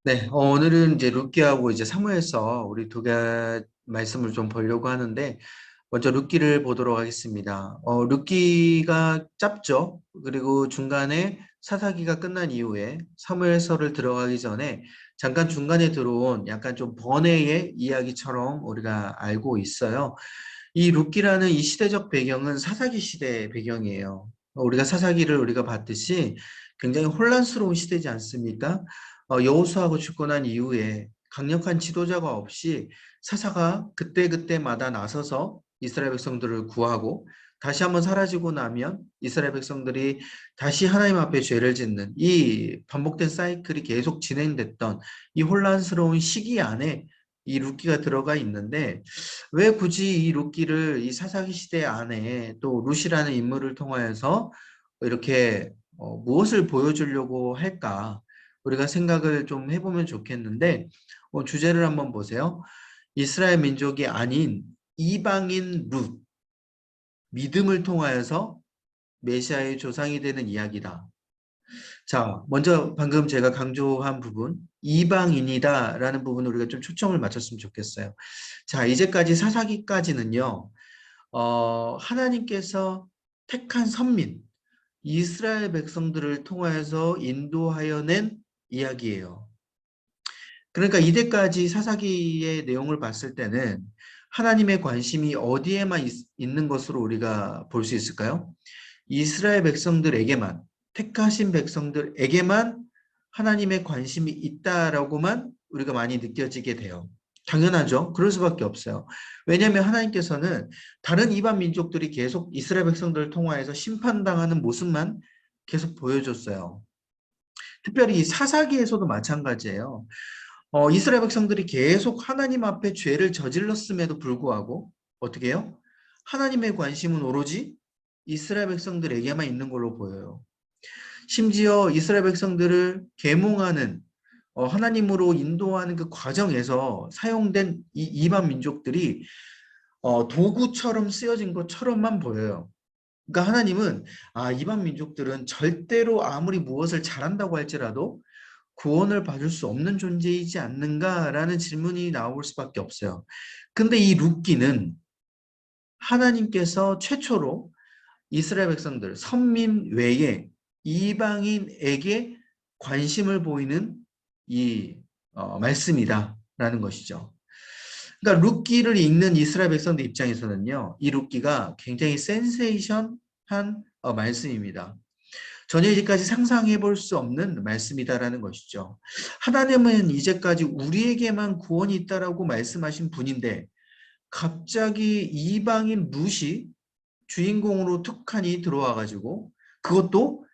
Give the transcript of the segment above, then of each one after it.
네, 오늘은 이제 룻기하고 이제 사무엘서 우리 두 개 말씀을 좀 보려고 하는데, 먼저 룻기를 보도록 하겠습니다. 룻기가 짧죠. 그리고 중간에 사사기가 끝난 이후에 사무엘서를 들어가기 전에 잠깐 중간에 들어온 약간 좀 번외의 이야기처럼 우리가 알고 있어요. 이 룻기라는 이 시대적 배경은 사사기 시대 배경이에요. 우리가 사사기를 우리가 봤듯이 굉장히 혼란스러운 시대지 않습니까? 여호수아가 죽고 난 이후에 강력한 지도자가 없이 사사가 그때그때마다 나서서 이스라엘 백성들을 구하고 다시 한번 사라지고 나면 이스라엘 백성들이 다시 하나님 앞에 죄를 짓는 이 반복된 사이클이 계속 진행됐던 이 혼란스러운 시기 안에 이 룻기가 들어가 있는데, 왜 굳이 이 룻기를 이 사사기 시대 안에 또 룻이라는 인물을 통하여서 이렇게 무엇을 보여주려고 할까? 우리가 생각을 좀 해보면 좋겠는데, 주제를 한번 보세요. 이스라엘 민족이 아닌 이방인 룻, 믿음을 통하여서 메시아의 조상이 되는 이야기다. 자, 먼저 방금 제가 강조한 부분, 이방인이다라는 부분 우리가 좀 초점을 맞췄으면 좋겠어요. 자, 이제까지 사사기까지는요, 하나님께서 택한 선민, 이스라엘 백성들을 통하여서 인도하여 낸 이야기예요. 그러니까 이때까지 사사기의 내용을 봤을 때는 하나님의 관심이 어디에만 있는 것으로 우리가 볼 수 있을까요? 이스라엘 백성들에게만, 택하신 백성들에게만 하나님의 관심이 있다라고만 우리가 많이 느껴지게 돼요. 당연하죠. 그럴 수밖에 없어요. 왜냐하면 하나님께서는 다른 이방 민족들이 계속 이스라엘 백성들을 통하여서 심판당하는 모습만 계속 보여줬어요. 특별히 이 사사기에서도 마찬가지예요. 이스라엘 백성들이 계속 하나님 앞에 죄를 저질렀음에도 불구하고 어떻게 해요? 하나님의 관심은 오로지 이스라엘 백성들에게만 있는 걸로 보여요. 심지어 이스라엘 백성들을 계몽하는 하나님으로 인도하는 그 과정에서 사용된 이 이방 민족들이 도구처럼 쓰여진 것처럼만 보여요. 그러니까 하나님은 이방 민족들은 절대로 아무리 무엇을 잘한다고 할지라도 구원을 받을 수 없는 존재이지 않는가라는 질문이 나올 수밖에 없어요. 근데 이 룻기는 하나님께서 최초로 이스라엘 백성들, 선민 외에 이방인에게 관심을 보이는 이 말씀이다라는 것이죠. 그러니까 룻기를 읽는 이스라엘 백성들 입장에서는요, 이 룻기가 굉장히 센세이션한 말씀입니다. 전혀 이제까지 상상해 볼 수 없는 말씀이다라는 것이죠. 하나님은 이제까지 우리에게만 구원이 있다라고 말씀하신 분인데 갑자기 이방인 룻이 주인공으로 툭하니 들어와 가지고 그것도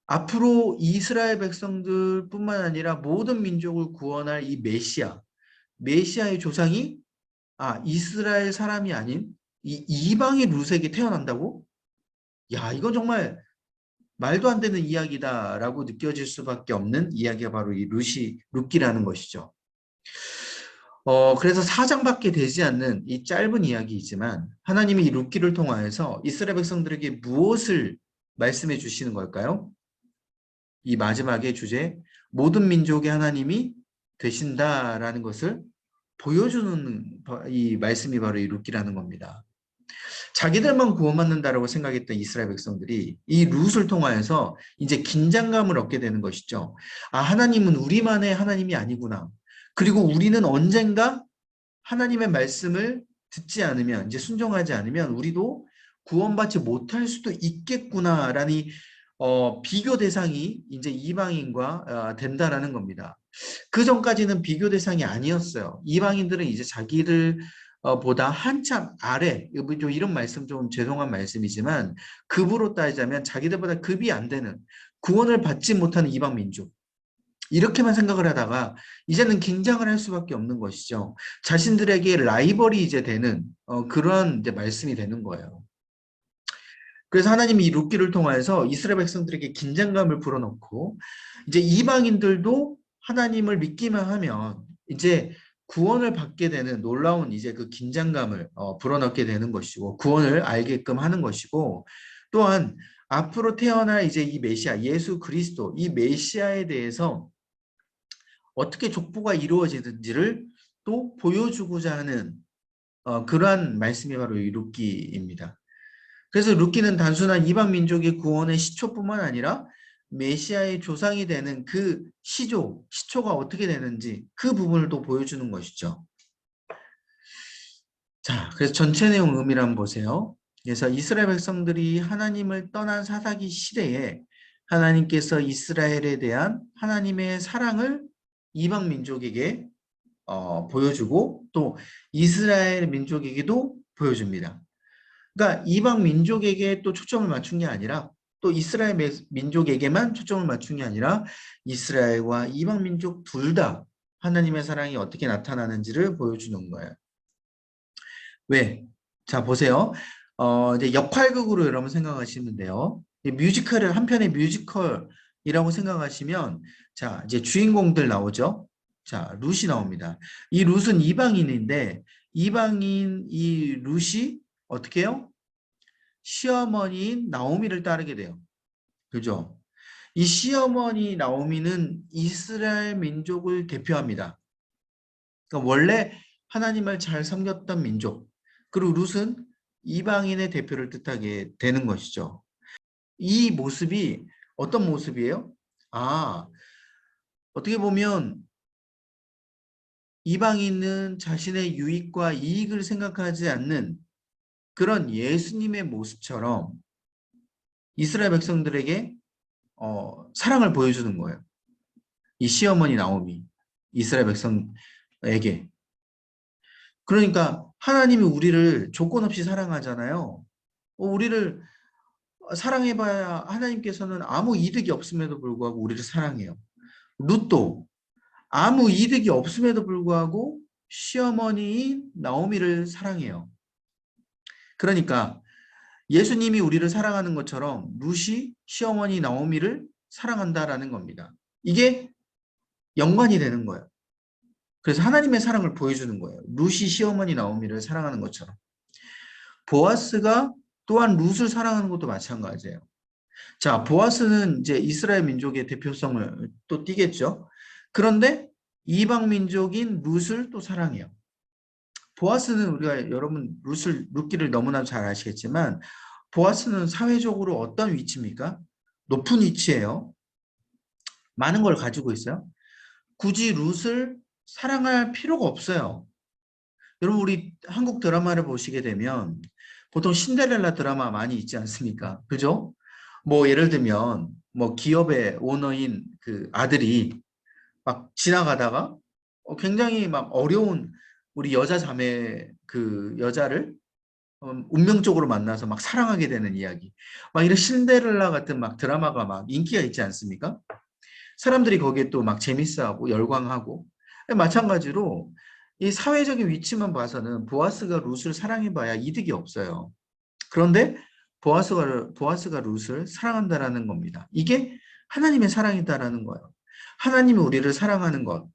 앞으로 이스라엘 백성들뿐만 아니라 모든 민족을 구원할 이 메시아의 조상이 이스라엘 사람이 아닌 이 이방인 룻에게 태어난다고? 야, 이건 정말 말도 안 되는 이야기다라고 느껴질 수밖에 없는 이야기가 바로 이 룻기라는 것이죠. 그래서 4장밖에 되지 않는 이 짧은 이야기이지만 하나님이 이 룻기를 통하여서 이스라엘 백성들에게 무엇을 말씀해 주시는 걸까요? 이 마지막의 주제, 모든 민족의 하나님이 되신다라는 것을 보여주는 이 말씀이 바로 이 룻기라는 겁니다. 자기들만 구원받는다라고 생각했던 이스라엘 백성들이 이 룻을 통하여서 이제 긴장감을 얻게 되는 것이죠. 하나님은 우리만의 하나님이 아니구나. 그리고 우리는 언젠가 하나님의 말씀을 듣지 않으면, 이제 순종하지 않으면 우리도 구원받지 못할 수도 있겠구나라는 비교 대상이 이제 이방인과 된다라는 겁니다. 그 전까지는 비교 대상이 아니었어요. 이방인들은 이제 자기들 보다 한참 아래, 좀 이런 말씀 좀 죄송한 말씀이지만 급으로 따지자면 자기들보다 급이 안 되는 구원을 받지 못하는 이방 민족. 이렇게만 생각을 하다가 이제는 긴장을 할 수밖에 없는 것이죠. 자신들에게 라이벌이 이제 되는 그런 이제 말씀이 되는 거예요. 그래서 하나님이 이 룻기를 통해서 이스라엘 백성들에게 긴장감을 불어넣고 이제 이방인들도 하나님을 믿기만 하면 이제 구원을 받게 되는 놀라운 이제 그 긴장감을 불어넣게 되는 것이고 구원을 알게끔 하는 것이고 또한 앞으로 태어날 이제 이 메시아 예수 그리스도 이 메시아에 대해서 어떻게 족보가 이루어지는지를 또 보여주고자 하는 그러한 말씀이 바로 이 룻기입니다. 그래서 룻기는 단순한 이방 민족의 구원의 시초뿐만 아니라 메시아의 조상이 되는 그 시초가 어떻게 되는지 그 부분을 또 보여주는 것이죠. 자, 그래서 전체 내용 의미를 한번 보세요. 그래서 이스라엘 백성들이 하나님을 떠난 사사기 시대에 하나님께서 이스라엘에 대한 하나님의 사랑을 이방 민족에게 보여주고 또 이스라엘 민족에게도 보여줍니다. 그러니까 이방 민족에게 또 초점을 맞춘 게 아니라 또 이스라엘 민족에게만 초점을 맞춘 게 아니라 이스라엘과 이방 민족 둘 다 하나님의 사랑이 어떻게 나타나는지를 보여주는 거예요. 왜? 자, 보세요. 이제 역할극으로 여러분 생각하시면 돼요. 뮤지컬을 한 편의 뮤지컬이라고 생각하시면 자, 이제 주인공들 나오죠. 자, 룻이 나옵니다. 이 룻은 이방인인데 이방인 이 룻이 어떻게 해요? 시어머니인 나오미를 따르게 돼요. 그죠? 이 시어머니 나오미는 이스라엘 민족을 대표합니다. 그러니까 원래 하나님을 잘 섬겼던 민족. 그리고 룻은 이방인의 대표를 뜻하게 되는 것이죠. 이 모습이 어떤 모습이에요? 아, 어떻게 보면 이방인은 자신의 유익과 이익을 생각하지 않는 그런 예수님의 모습처럼 이스라엘 백성들에게 사랑을 보여주는 거예요. 이 시어머니 나오미, 이스라엘 백성에게. 그러니까 하나님이 우리를 조건 없이 사랑하잖아요. 우리를 사랑해봐야 하나님께서는 아무 이득이 없음에도 불구하고 우리를 사랑해요. 룻도 아무 이득이 없음에도 불구하고 시어머니인 나오미를 사랑해요. 그러니까 예수님이 우리를 사랑하는 것처럼 룻이 시어머니 나오미를 사랑한다라는 겁니다. 이게 연관이 되는 거예요. 그래서 하나님의 사랑을 보여주는 거예요. 룻이 시어머니 나오미를 사랑하는 것처럼. 보아스가 또한 룻을 사랑하는 것도 마찬가지예요. 자, 보아스는 이제 이스라엘 민족의 대표성을 또 띠겠죠. 그런데 이방 민족인 룻을 또 사랑해요. 보아스는 우리가 여러분 룻기를 너무나 잘 아시겠지만 보아스는 사회적으로 어떤 위치입니까? 높은 위치예요. 많은 걸 가지고 있어요. 굳이 룻을 사랑할 필요가 없어요. 여러분 우리 한국 드라마를 보시게 되면 보통 신데렐라 드라마 많이 있지 않습니까? 그죠? 뭐 예를 들면 뭐 기업의 오너인 그 아들이 막 지나가다가 굉장히 막 어려운 우리 여자 자매 그 여자를 운명적으로 만나서 막 사랑하게 되는 이야기. 막 이런 신데렐라 같은 막 드라마가 막 인기가 있지 않습니까? 사람들이 거기에 또 막 재밌어하고 열광하고 마찬가지로 이 사회적인 위치만 봐서는 보아스가 룻을 사랑해봐야 이득이 없어요. 그런데 보아스가 룻을 사랑한다라는 겁니다. 이게 하나님의 사랑이다라는 거예요. 하나님이 우리를 사랑하는 것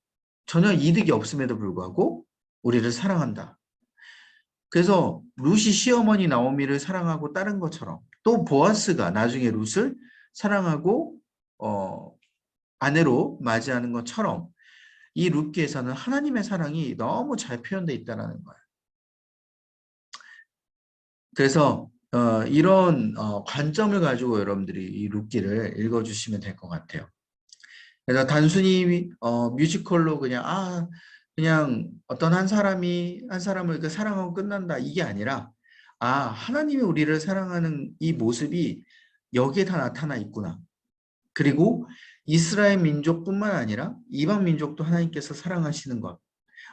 전혀 이득이 없음에도 불구하고 우리를 사랑한다. 그래서 룻이 시어머니 나오미를 사랑하고 따른 것처럼 또 보아스가 나중에 룻을 사랑하고 아내로 맞이하는 것처럼 이 룻기에서는 하나님의 사랑이 너무 잘 표현되어 있다는 거예요. 그래서 이런 관점을 가지고 여러분들이 이 룻기를 읽어주시면 될 것 같아요. 그래서 단순히 뮤지컬로 그냥 어떤 한 사람을 사랑하고 끝난다 이게 아니라 하나님이 우리를 사랑하는 이 모습이 여기에 다 나타나 있구나. 그리고 이스라엘 민족뿐만 아니라 이방 민족도 하나님께서 사랑하시는 것.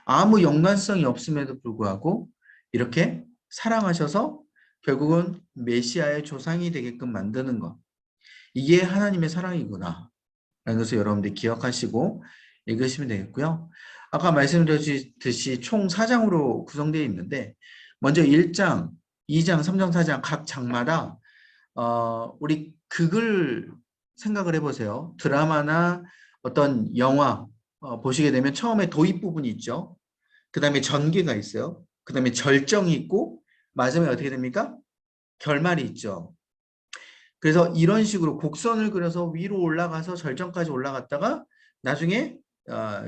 아무 연관성이 없음에도 불구하고 이렇게 사랑하셔서 결국은 메시아의 조상이 되게끔 만드는 것. 이게 하나님의 사랑이구나. 라는 것을 여러분들이 기억하시고 읽으시면 되겠고요. 아까 말씀드렸듯이 총 4장으로 구성되어 있는데 먼저 1장, 2장, 3장, 4장 각 장마다 우리 극을 생각을 해보세요. 드라마나 어떤 영화 보시게 되면 처음에 도입 부분이 있죠. 그 다음에 전개가 있어요. 그 다음에 절정이 있고 마지막에 어떻게 됩니까? 결말이 있죠. 그래서 이런 식으로 곡선을 그려서 위로 올라가서 절정까지 올라갔다가 나중에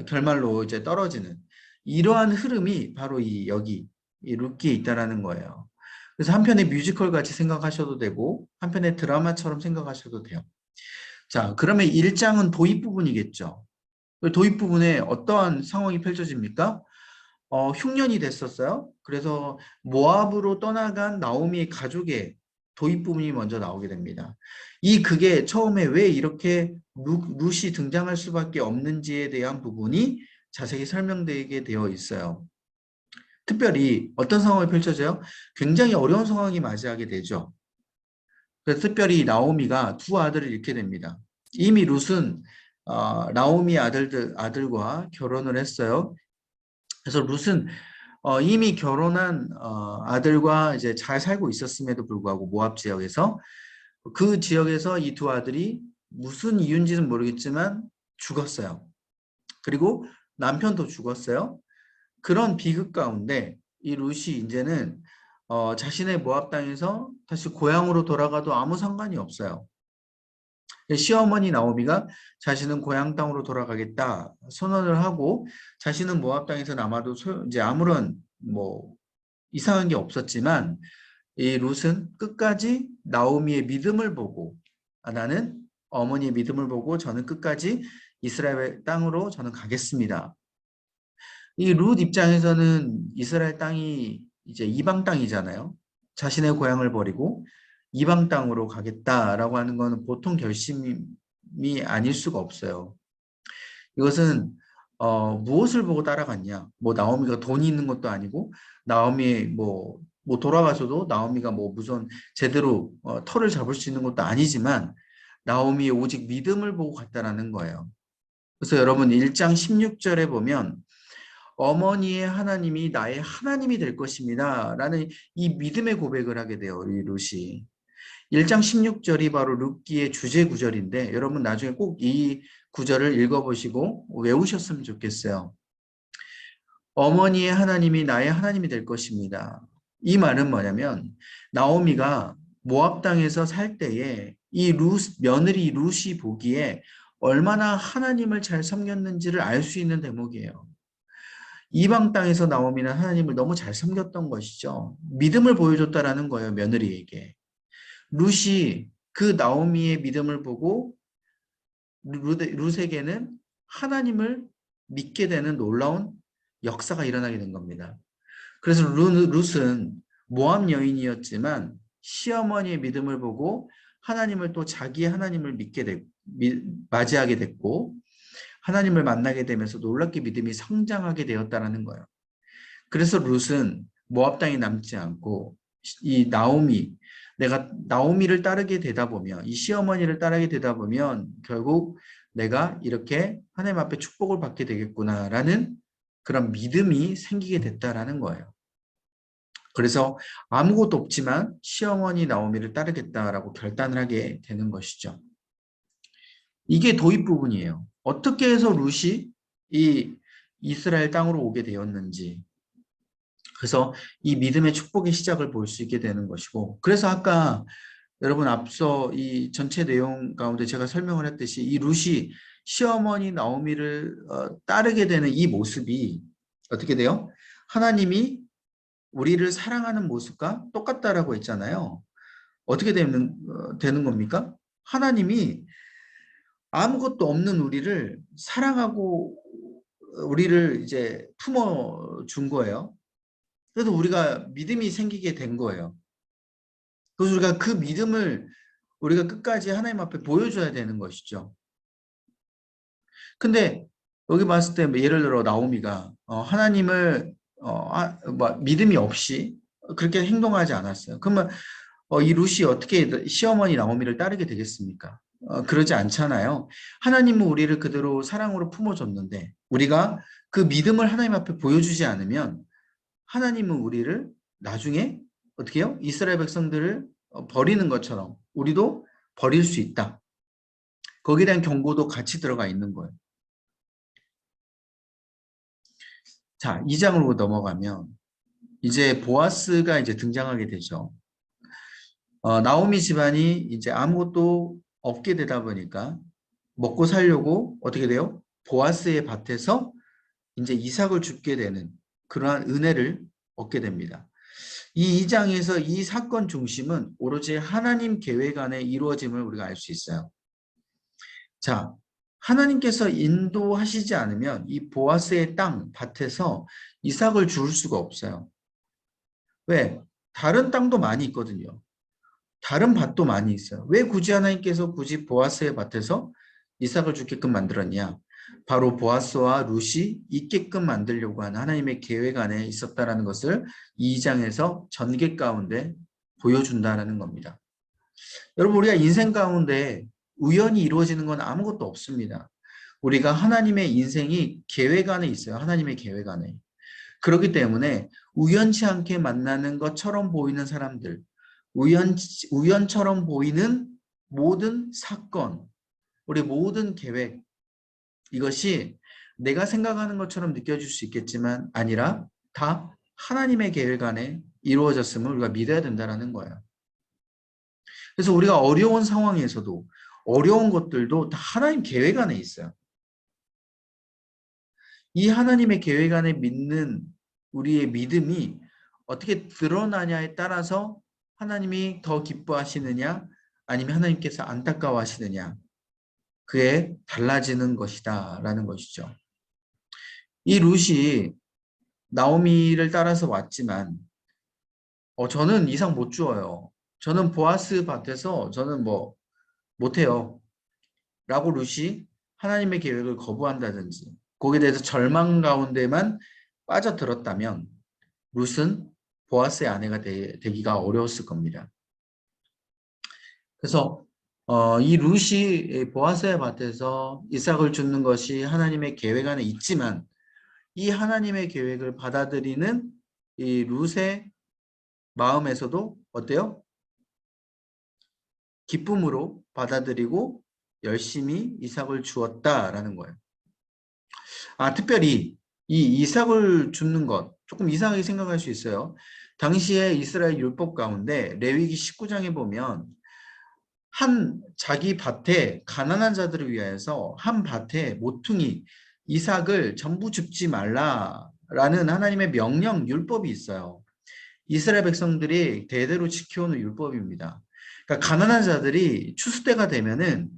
결말로 이제 떨어지는 이러한 흐름이 바로 여기 이 룻기에 있다라는 거예요. 그래서 한편의 뮤지컬 같이 생각하셔도 되고 한편의 드라마처럼 생각하셔도 돼요. 자, 그러면 1장은 도입 부분이겠죠. 도입 부분에 어떠한 상황이 펼쳐집니까? 흉년이 됐었어요. 그래서 모압으로 떠나간 나오미의 가족의 도입 부분이 먼저 나오게 됩니다. 이 극에 처음에 왜 이렇게 룻이 등장할 수밖에 없는지에 대한 부분이 자세히 설명되게 되어 있어요. 특별히 어떤 상황이 펼쳐져요? 굉장히 어려운 상황이 맞이하게 되죠. 그래서 특별히 나오미가 두 아들을 잃게 됩니다. 이미 룻은 나오미 아들과 결혼을 했어요. 그래서 룻은 이미 결혼한 아들과 이제 잘 살고 있었음에도 불구하고 모압 지역에서 그 지역에서 이 두 아들이 무슨 이유인지는 모르겠지만 죽었어요. 그리고 남편도 죽었어요. 그런 비극 가운데 이 룻이 이제는 자신의 모압 땅에서 다시 고향으로 돌아가도 아무 상관이 없어요. 시어머니 나오미가 자신은 고향 땅으로 돌아가겠다 선언을 하고 자신은 모압 땅에서 남아도 이제 아무런 뭐 이상한 게 없었지만 이 룻은 끝까지 나오미의 믿음을 보고 나는 어머니의 믿음을 보고 저는 끝까지 이스라엘 땅으로 저는 가겠습니다. 이 룻 입장에서는 이스라엘 땅이 이제 이방 땅이잖아요. 자신의 고향을 버리고 이방 땅으로 가겠다라고 하는 것은 보통 결심이 아닐 수가 없어요. 이것은 무엇을 보고 따라갔냐? 뭐 나오미가 돈이 있는 것도 아니고 나오미 뭐 돌아가서도 나오미가 뭐 무슨 제대로 터를 잡을 수 있는 것도 아니지만 나오미의 오직 믿음을 보고 갔다라는 거예요. 그래서 여러분 1장 16절에 보면 어머니의 하나님이 나의 하나님이 될 것입니다. 라는 이 믿음의 고백을 하게 돼요. 이 룻이. 1장 16절이 바로 룻기의 주제 구절인데 여러분 나중에 꼭 이 구절을 읽어보시고 외우셨으면 좋겠어요. 어머니의 하나님이 나의 하나님이 될 것입니다. 이 말은 뭐냐면 나오미가 모압 땅에서 살 때에 이 며느리 룻이 보기에 얼마나 하나님을 잘 섬겼는지를 알 수 있는 대목이에요. 이방 땅에서 나오미는 하나님을 너무 잘 섬겼던 것이죠. 믿음을 보여줬다라는 거예요, 며느리에게. 룻이 그 나오미의 믿음을 보고 룻에게는 하나님을 믿게 되는 놀라운 역사가 일어나게 된 겁니다. 그래서 룻은 모압 여인이었지만 시어머니의 믿음을 보고 하나님을 또 자기의 하나님을 맞이하게 됐고 하나님을 만나게 되면서 놀랍게 믿음이 성장하게 되었다는 거예요. 그래서 룻은 모압 땅에 남지 않고 이 내가 나오미를 따르게 되다 보면 이 시어머니를 따르게 되다 보면 결국 내가 이렇게 하나님 앞에 축복을 받게 되겠구나라는 그런 믿음이 생기게 됐다라는 거예요. 그래서 아무것도 없지만 시어머니 나오미를 따르겠다라고 결단을 하게 되는 것이죠. 이게 도입 부분이에요. 어떻게 해서 룻이 이 이스라엘 땅으로 오게 되었는지. 그래서 이 믿음의 축복의 시작을 볼 수 있게 되는 것이고. 그래서 아까 여러분 앞서 이 전체 내용 가운데 제가 설명을 했듯이 이 룻이 시어머니 나오미를 따르게 되는 이 모습이 어떻게 돼요? 하나님이 우리를 사랑하는 모습과 똑같다라고 했잖아요. 어떻게 되는 겁니까? 하나님이 아무것도 없는 우리를 사랑하고 우리를 이제 품어준 거예요. 그래서 우리가 믿음이 생기게 된 거예요. 그래서 우리가 그 믿음을 우리가 끝까지 하나님 앞에 보여줘야 되는 것이죠. 근데 여기 봤을 때 예를 들어 나오미가 하나님을 믿음이 없이 그렇게 행동하지 않았어요. 그러면 이 룻이 어떻게 시어머니 나오미를 따르게 되겠습니까? 그러지 않잖아요. 하나님은 우리를 그대로 사랑으로 품어줬는데 우리가 그 믿음을 하나님 앞에 보여주지 않으면 하나님은 우리를 나중에 어떻게 해요? 이스라엘 백성들을 버리는 것처럼 우리도 버릴 수 있다. 거기에 대한 경고도 같이 들어가 있는 거예요. 자, 2장으로 넘어가면 이제 보아스가 이제 등장하게 되죠. 나오미 집안이 이제 아무것도 없게 되다 보니까 먹고 살려고 어떻게 돼요? 보아스의 밭에서 이제 이삭을 줍게 되는 그러한 은혜를 얻게 됩니다. 이 2장에서 이 사건 중심은 오로지 하나님 계획 안에 이루어짐을 우리가 알 수 있어요. 자, 하나님께서 인도하시지 않으면 이 보아스의 땅, 밭에서 이삭을 줄 수가 없어요. 왜? 다른 땅도 많이 있거든요. 다른 밭도 많이 있어요. 왜 굳이 하나님께서 굳이 보아스의 밭에서 이삭을 주게끔 만들었냐? 바로 보아스와 룻이 있게끔 만들려고 하는 하나님의 계획 안에 있었다라는 것을 이 2장에서 전개 가운데 보여준다라는 겁니다. 여러분, 우리가 인생 가운데 우연히 이루어지는 건 아무것도 없습니다. 우리가 하나님의 인생이 계획 안에 있어요. 하나님의 계획 안에. 그렇기 때문에 우연치 않게 만나는 것처럼 보이는 사람들, 우연처럼 보이는 모든 사건, 우리 모든 계획, 이것이 내가 생각하는 것처럼 느껴질 수 있겠지만 아니라 다 하나님의 계획 안에 이루어졌음을 우리가 믿어야 된다는 거예요. 그래서 우리가 어려운 상황에서도 어려운 것들도 다 하나님 계획 안에 있어요. 이 하나님의 계획 안에 믿는 우리의 믿음이 어떻게 드러나냐에 따라서 하나님이 더 기뻐하시느냐 아니면 하나님께서 안타까워하시느냐 그에 달라지는 것이다 라는 것이죠. 이 룻이 나오미를 따라서 왔지만 저는 이상 못 주어요. 저는 보아스 밭에서 저는 뭐 못해요 라고 룻이 하나님의 계획을 거부한다든지 거기에 대해서 절망 가운데만 빠져들었다면 룻은 보아스의 아내가 되기가 어려웠을 겁니다. 그래서 이 룻이 보아스의 밭에서 이삭을 주는 것이 하나님의 계획 안에 있지만 이 하나님의 계획을 받아들이는 이 룻의 마음에서도 어때요? 기쁨으로 받아들이고 열심히 이삭을 주었다라는 거예요. 특별히 이 이삭을 줍는 것 조금 이상하게 생각할 수 있어요. 당시에 이스라엘 율법 가운데 레위기 19장에 보면 자기 밭에 가난한 자들을 위하여서 한 밭에 모퉁이 이삭을 전부 줍지 말라라는 하나님의 명령 율법이 있어요. 이스라엘 백성들이 대대로 지켜오는 율법입니다. 그러니까 가난한 자들이 추수 때가 되면은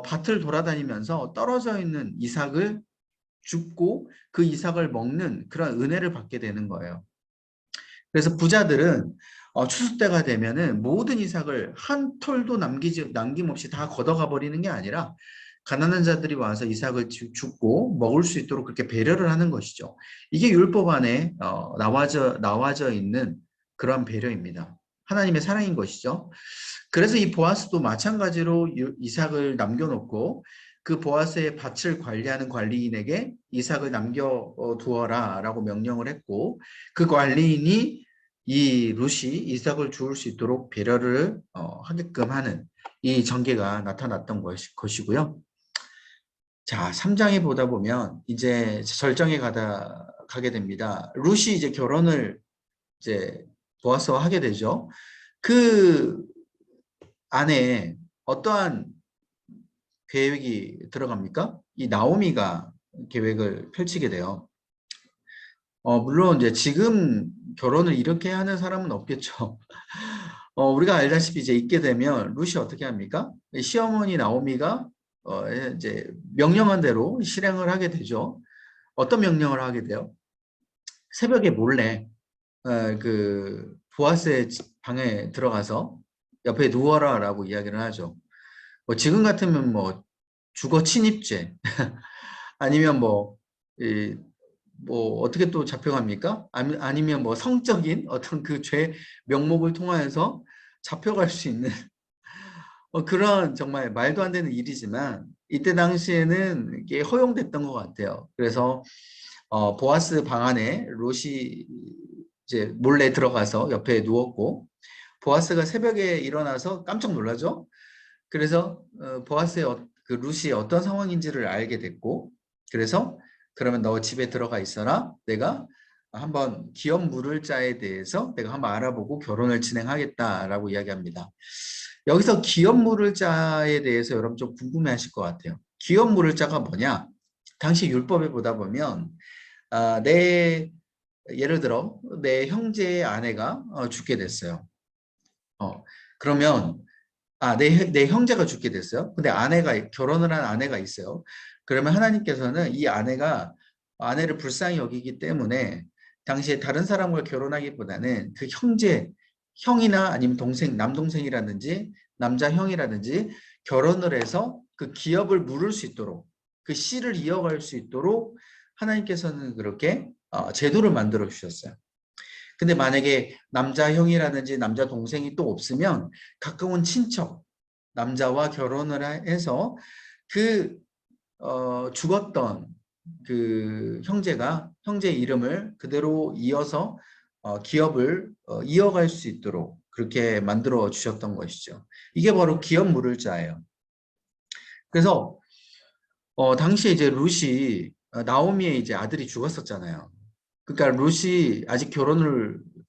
밭을 돌아다니면서 떨어져 있는 이삭을 줍고 그 이삭을 먹는 그런 은혜를 받게 되는 거예요. 그래서 부자들은 추수 때가 되면은 모든 이삭을 한 톨도 남김없이 다 걷어가 버리는 게 아니라 가난한 자들이 와서 이삭을 줍고 먹을 수 있도록 그렇게 배려를 하는 것이죠. 이게 율법 안에 나와져 있는 그런 배려입니다. 하나님의 사랑인 것이죠. 그래서 이 보아스도 마찬가지로 이삭을 남겨놓고 그 보아스의 밭을 관리하는 관리인에게 이삭을 남겨두어라 라고 명령을 했고 그 관리인이 이 룻이 이삭을 주울 수 있도록 배려를 하게끔 하는 이 전개가 나타났던 것이고요. 자, 3장에 보다 보면 이제 절정에 가게 됩니다. 룻이 이제 결혼을 이제 보아스와 하게 되죠. 그 안에 어떠한 계획이 들어갑니까? 이 나오미가 계획을 펼치게 돼요. 물론 이제 지금 결혼을 이렇게 하는 사람은 없겠죠. 우리가 알다시피 이제 있게 되면 룻이 어떻게 합니까? 시어머니 나오미가 이제 명령한 대로 실행을 하게 되죠. 어떤 명령을 하게 돼요? 새벽에 몰래 그 보아스의 방에 들어가서 옆에 누워라라고 이야기를 하죠. 지금 같으면 뭐 주거 침입죄 아니면 뭐 어떻게 또 잡혀갑니까? 아니면 뭐 성적인 어떤 그 죄 명목을 통하여서 잡혀갈 수 있는 그런 정말 말도 안 되는 일이지만 이때 당시에는 이게 허용됐던 것 같아요. 그래서 보아스 방 안에 롯이 이제 몰래 들어가서 옆에 누웠고 보아스가 새벽에 일어나서 깜짝 놀라죠. 그래서 보아스의 그 룻이 어떤 상황인지를 알게 됐고 그래서 그러면 너 집에 들어가 있어라. 내가 한번 기업 물을 자에 대해서 내가 한번 알아보고 결혼을 진행하겠다라고 이야기합니다. 여기서 기업 물을 자에 대해서 여러분 좀 궁금해하실 것 같아요. 기업 물을 자가 뭐냐? 당시 율법에 보다 보면 내 예를 들어 내 형제의 아내가 죽게 됐어요. 그러면 내 형제가 죽게 됐어요. 근데 결혼을 한 아내가 있어요. 그러면 하나님께서는 이 아내를 불쌍히 여기기 때문에 당시에 다른 사람과 결혼하기보다는 그 형이나 아니면 남동생이라든지 남자 형이라든지 결혼을 해서 그 기업을 물을 수 있도록 그 씨를 이어갈 수 있도록 하나님께서는 그렇게 제도를 만들어 주셨어요. 근데 만약에 남자 형이라든지 남자 동생이 또 없으면 가까운 친척, 남자와 결혼을 해서 그 죽었던 그 형제 이름을 그대로 이어서 기업을 이어갈 수 있도록 그렇게 만들어 주셨던 것이죠. 이게 바로 기업 물을 자예요. 그래서 당시에 이제 룻이 나오미의 이제 아들이 죽었었잖아요. 그러니까 룻이 아직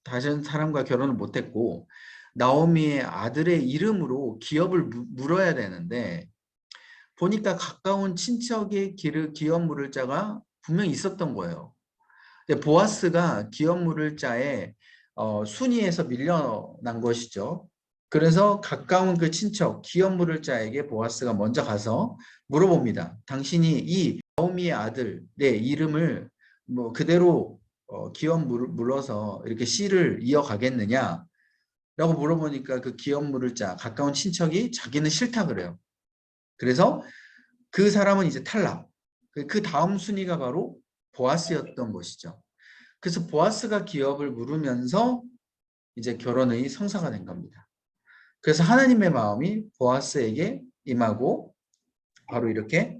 다른 사람과 결혼을 못했고 나오미의 아들의 이름으로 기업을 물어야 되는데 보니까 가까운 친척의 기업 물을 자가 분명히 있었던 거예요. 근데 보아스가 기업 물을 자의 순위에서 밀려난 것이죠. 그래서 가까운 그 친척 기업 물을 자에게 보아스가 먼저 가서 물어봅니다. 당신이 이 나오미의 아들의 이름을 뭐 그대로 기업 물어서 이렇게 씨를 이어가겠느냐? 라고 물어보니까 그 기업 물을 자 가까운 친척이 자기는 싫다 그래요. 그래서 그 사람은 이제 탈락. 그 다음 순위가 바로 보아스였던 것이죠. 그래서 보아스가 기업을 물으면서 이제 결혼의 성사가 된 겁니다. 그래서 하나님의 마음이 보아스에게 임하고 바로 이렇게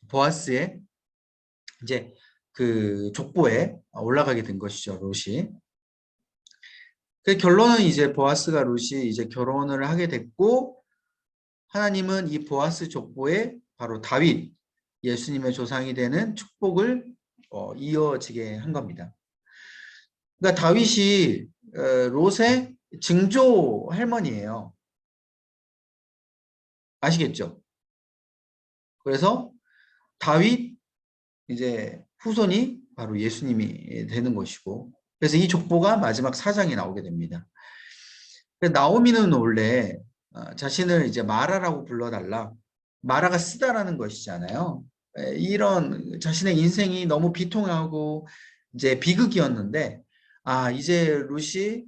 보아스의 이제 그 족보에 올라가게 된 것이죠, 롯이. 그 결론은 이제 보아스가 롯이 이제 결혼을 하게 됐고 하나님은 이 보아스 족보에 바로 다윗, 예수님의 조상이 되는 축복을 이어지게 한 겁니다. 그러니까 다윗이 롯의 증조 할머니예요. 아시겠죠? 그래서 다윗 이제 후손이 바로 예수님이 되는 것이고 그래서 이 족보가 마지막 사장에 나오게 됩니다. 나오미는 원래 자신을 이제 마라라고 불러달라. 마라가 쓰다라는 것이잖아요. 이런 자신의 인생이 너무 비통하고 이제 비극이었는데 이제 룻이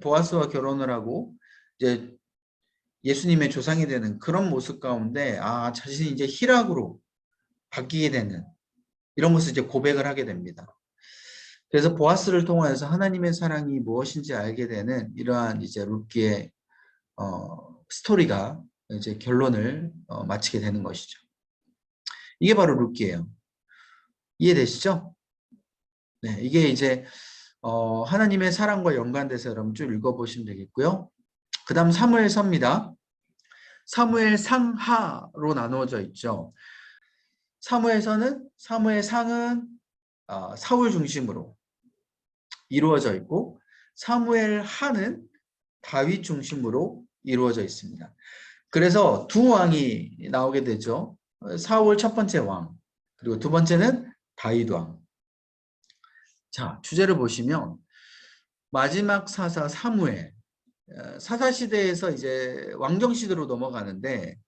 보아스와 결혼을 하고 이제 예수님의 조상이 되는 그런 모습 가운데 자신이 이제 희락으로 바뀌게 되는 이런 것을 이제 고백을 하게 됩니다. 그래서 보아스를 통하여서 하나님의 사랑이 무엇인지 알게 되는 이러한 이제 룻기의 스토리가 이제 결론을 마치게 되는 것이죠. 이게 바로 룻기예요. 이해되시죠? 네, 이게 이제 하나님의 사랑과 연관돼서 여러분 쭉 읽어보시면 되겠고요. 그 다음 사무엘서입니다. 사무엘 상하로 나누어져 있죠. 사무엘 상은 사울 중심으로 이루어져 있고 사무엘 하는 다윗 중심으로 이루어져 있습니다. 그래서 두 왕이 나오게 되죠. 사울 첫 번째 왕, 그리고 두 번째는 다윗 왕. 자, 주제를 보시면 마지막 사사 사무엘, 사사시대에서 이제 왕정시대로 넘어가는데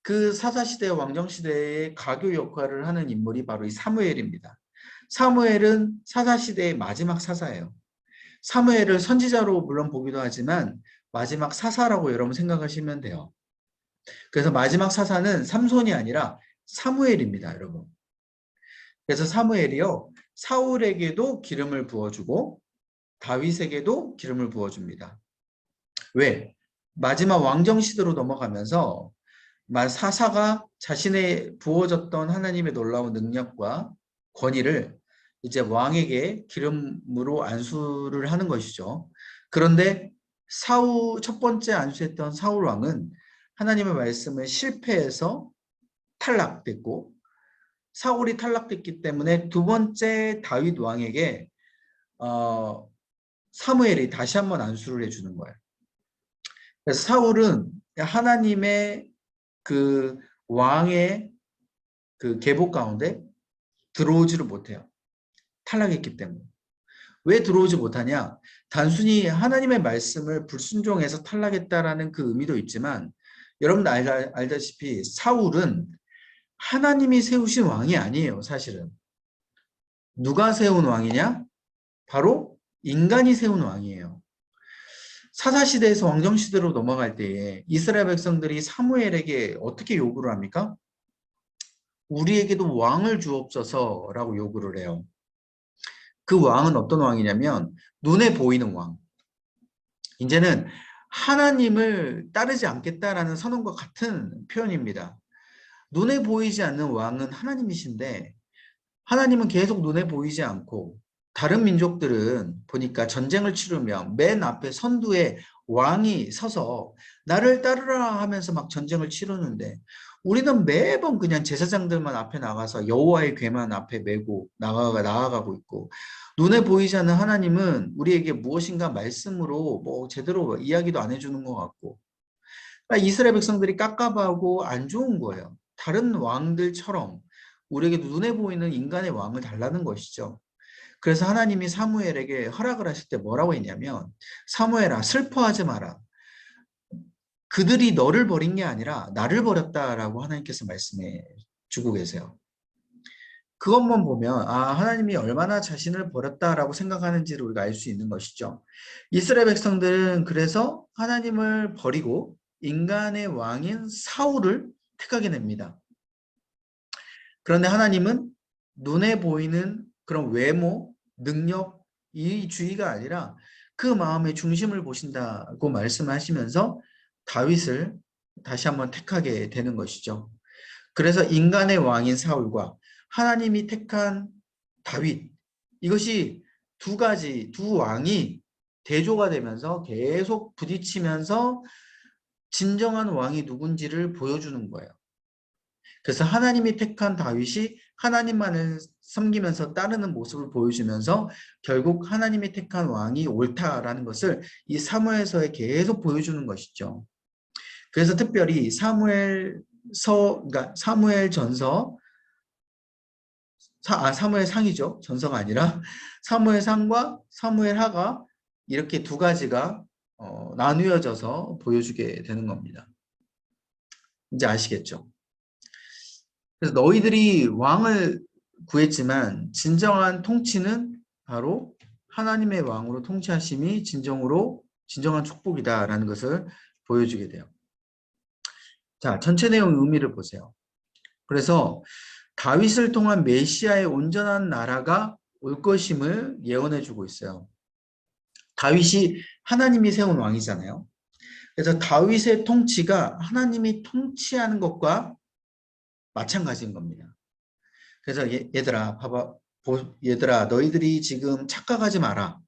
그 사사시대 왕정시대의 가교 역할을 하는 인물이 바로 이 사무엘입니다. 사무엘은 사사시대의 마지막 사사예요. 사무엘을 선지자로 물론 보기도 하지만 마지막 사사라고 여러분 생각하시면 돼요. 그래서 마지막 사사는 삼손이 아니라 사무엘입니다, 여러분. 그래서 사무엘이요, 사울에게도 기름을 부어주고 다윗에게도 기름을 부어줍니다. 왜? 마지막 왕정 시대로 넘어가면서 사사가 자신의 부어졌던 하나님의 놀라운 능력과 권위를 이제 왕에게 기름으로 안수를 하는 것이죠. 그런데 첫 번째 안수했던 사울 왕은 하나님의 말씀을 실패해서 탈락됐고 사울이 탈락됐기 때문에 두 번째 다윗 왕에게 사무엘이 다시 한번 안수를 해주는 거예요. 그래서 사울은 하나님의 그 왕의 그 계보 가운데 들어오지를 못해요. 탈락했기 때문에. 왜 들어오지 못하냐? 단순히 하나님의 말씀을 불순종해서 탈락했다라는 그 의미도 있지만 여러분 알다시피 사울은 하나님이 세우신 왕이 아니에요. 사실은. 누가 세운 왕이냐? 바로 인간이 세운 왕이에요. 사사시대에서 왕정시대로 넘어갈 때에 이스라엘 백성들이 사무엘에게 어떻게 요구를 합니까? 우리에게도 왕을 주옵소서라고 요구를 해요. 그 왕은 어떤 왕이냐면 눈에 보이는 왕. 이제는 하나님을 따르지 않겠다라는 선언과 같은 표현입니다. 눈에 보이지 않는 왕은 하나님이신데 하나님은 계속 눈에 보이지 않고 다른 민족들은 보니까 전쟁을 치르면 맨 앞에 선두에 왕이 서서 나를 따르라 하면서 막 전쟁을 치르는데 우리는 매번 그냥 제사장들만 앞에 나가서 여호와의 궤만 앞에 메고 나아가고 있고 눈에 보이지 않는 하나님은 우리에게 무엇인가 말씀으로 뭐 제대로 이야기도 안 해주는 것 같고 그러니까 이스라엘 백성들이 깝깝하고 안 좋은 거예요. 다른 왕들처럼 우리에게 눈에 보이는 인간의 왕을 달라는 것이죠. 그래서 하나님이 사무엘에게 허락을 하실 때 뭐라고 했냐면 사무엘아 슬퍼하지 마라. 그들이 너를 버린 게 아니라 나를 버렸다라고 하나님께서 말씀해 주고 계세요. 그것만 보면 하나님이 얼마나 자신을 버렸다라고 생각하는지를 우리가 알 수 있는 것이죠. 이스라엘 백성들은 그래서 하나님을 버리고 인간의 왕인 사울을 택하게 됩니다. 그런데 하나님은 눈에 보이는 그런 외모, 능력, 이 주의가 아니라 그 마음의 중심을 보신다고 말씀하시면서 다윗을 다시 한번 택하게 되는 것이죠. 그래서 인간의 왕인 사울과 하나님이 택한 다윗, 이것이 두 왕이 대조가 되면서 계속 부딪히면서 진정한 왕이 누군지를 보여주는 거예요. 그래서 하나님이 택한 다윗이 하나님만을 섬기면서 따르는 모습을 보여주면서 결국 하나님이 택한 왕이 옳다라는 것을 이 사무엘서에 계속 보여주는 것이죠. 그래서 특별히 그러니까 사무엘전서, 사무엘상이죠. 전서가 아니라 사무엘상과 사무엘하가 이렇게 두 가지가 나누어져서 보여주게 되는 겁니다. 이제 아시겠죠? 그래서 너희들이 왕을 구했지만 진정한 통치는 바로 하나님의 왕으로 통치하심이 진정한 축복이다라는 것을 보여주게 돼요. 자, 전체 내용 의미를 보세요. 그래서 다윗을 통한 메시아의 온전한 나라가 올 것임을 예언해 주고 있어요. 다윗이 하나님이 세운 왕이잖아요. 그래서 다윗의 통치가 하나님이 통치하는 것과 마찬가지인 겁니다. 그래서 얘들아 봐봐, 얘들아 너희들이 지금 착각하지 마라.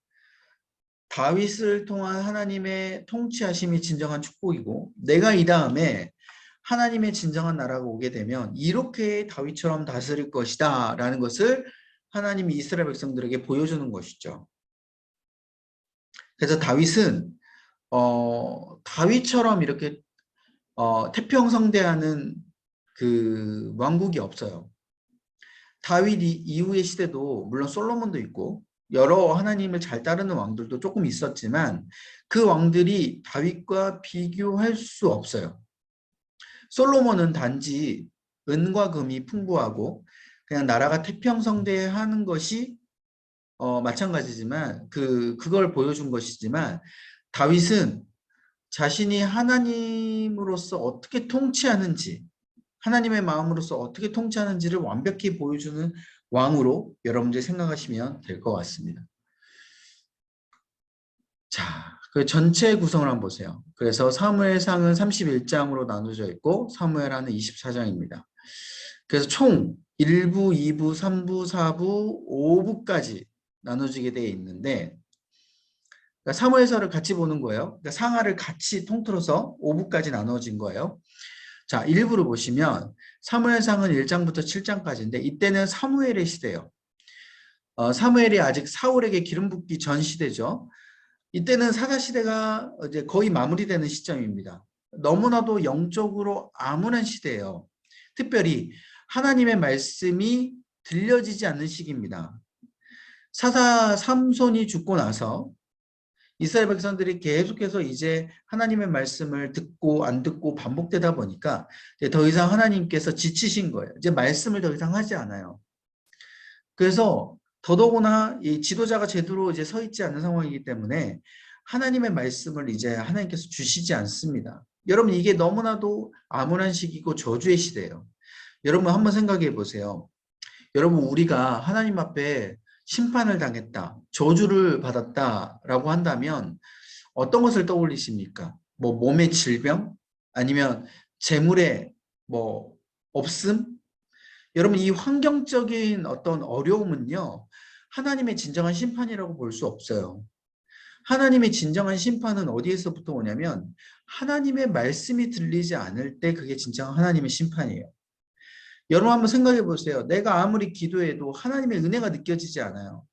다윗을 통한 하나님의 통치하심이 진정한 축복이고 내가 이 다음에 하나님의 진정한 나라가 오게 되면 이렇게 다윗처럼 다스릴 것이다 라는 것을 하나님이 이스라엘 백성들에게 보여주는 것이죠. 그래서 다윗은 다윗처럼 이렇게 태평성대하는 그 왕국이 없어요. 다윗 이후의 시대도 물론 솔로몬도 있고 여러 하나님을 잘 따르는 왕들도 조금 있었지만 그 왕들이 다윗과 비교할 수 없어요. 솔로몬은 단지 은과 금이 풍부하고 그냥 나라가 태평성대하는 것이 마찬가지지만 그걸 보여준 것이지만 다윗은 자신이 하나님으로서 어떻게 통치하는지 하나님의 마음으로서 어떻게 통치하는지를 완벽히 보여주는 왕으로 여러분들이 생각하시면 될 것 같습니다. 자, 그 전체 구성을 한번 보세요. 그래서 사무엘상은 31장으로 나눠져 있고 사무엘하는 24장입니다. 그래서 총 1부, 2부, 3부, 4부, 5부까지 나눠지게 되어 있는데 그러니까 사무엘서를 같이 보는 거예요. 그러니까 상하를 같이 통틀어서 5부까지 나눠진 거예요. 자, 1부를 보시면 사무엘상은 1장부터 7장까지인데 이때는 사무엘의 시대예요. 사무엘이 아직 사울에게 기름 붓기 전 시대죠. 이때는 사사시대가 이제 거의 마무리되는 시점입니다. 너무나도 영적으로 암울한 시대예요. 특별히 하나님의 말씀이 들려지지 않는 시기입니다. 사사 삼손이 죽고 나서 이스라엘 백성들이 계속해서 이제 하나님의 말씀을 듣고 안 듣고 반복되다 보니까 이제 더 이상 하나님께서 지치신 거예요. 이제 말씀을 더 이상 하지 않아요. 그래서 더더구나 이 지도자가 제대로 이제 서 있지 않는 상황이기 때문에 하나님의 말씀을 이제 하나님께서 주시지 않습니다. 여러분 이게 너무나도 암울한 시기고 저주의 시대예요. 여러분 한번 생각해 보세요. 여러분 우리가 하나님 앞에 심판을 당했다, 저주를 받았다라고 한다면 어떤 것을 떠올리십니까? 뭐 몸의 질병? 아니면 재물의 뭐 없음? 여러분 이 환경적인 어떤 어려움은요. 하나님의 진정한 심판이라고 볼 수 없어요. 하나님의 진정한 심판은 어디에서부터 오냐면 하나님의 말씀이 들리지 않을 때 그게 진정한 하나님의 심판이에요. 여러분 한번 생각해 보세요. 내가 아무리 기도해도 하나님의 은혜가 느껴지지 않아요.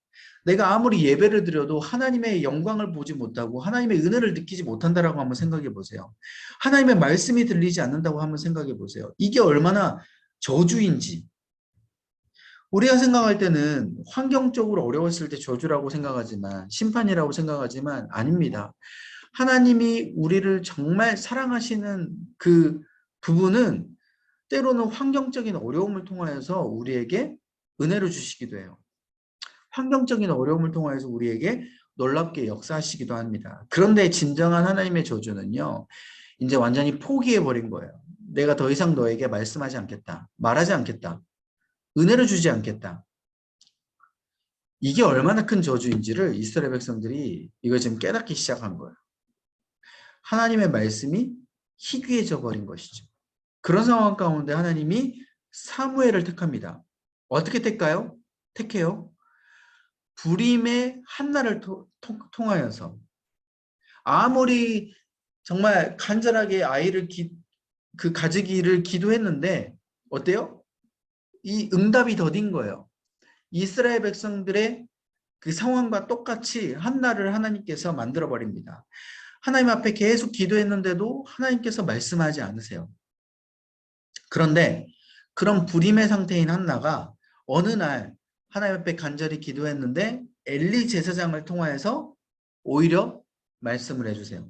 내가 아무리 예배를 드려도 하나님의 영광을 보지 못하고 하나님의 은혜를 느끼지 못한다라고 한번 생각해 보세요. 하나님의 말씀이 들리지 않는다고 한번 생각해 보세요. 이게 얼마나 저주인지. 우리가 생각할 때는 환경적으로 어려웠을 때 저주라고 생각하지만 심판이라고 생각하지만 아닙니다. 하나님이 우리를 정말 사랑하시는 그 부분은 때로는 환경적인 어려움을 통하여서 우리에게 은혜를 주시기도 해요. 환경적인 어려움을 통하여서 우리에게 놀랍게 역사하시기도 합니다. 그런데 진정한 하나님의 저주는요. 이제 완전히 포기해버린 거예요. 내가 더 이상 너에게 말씀하지 않겠다. 말하지 않겠다. 은혜를 주지 않겠다. 이게 얼마나 큰 저주인지를 이스라엘 백성들이 이걸 지금 깨닫기 시작한 거예요. 하나님의 말씀이 희귀해져 버린 것이죠. 그런 상황 가운데 하나님이 사무엘을 택합니다. 어떻게 택해요? 불임의 한나를 통하여서 아무리 정말 간절하게 아이를 가지기를 기도했는데 어때요? 이 응답이 더딘 거예요. 이스라엘 백성들의 그 상황과 똑같이 한나를 하나님께서 만들어 버립니다. 하나님 앞에 계속 기도했는데도 하나님께서 말씀하지 않으세요. 그런데 그런 불임의 상태인 한나가 어느 날 하나님 앞에 간절히 기도했는데 엘리 제사장을 통하여서 오히려 말씀을 해주세요.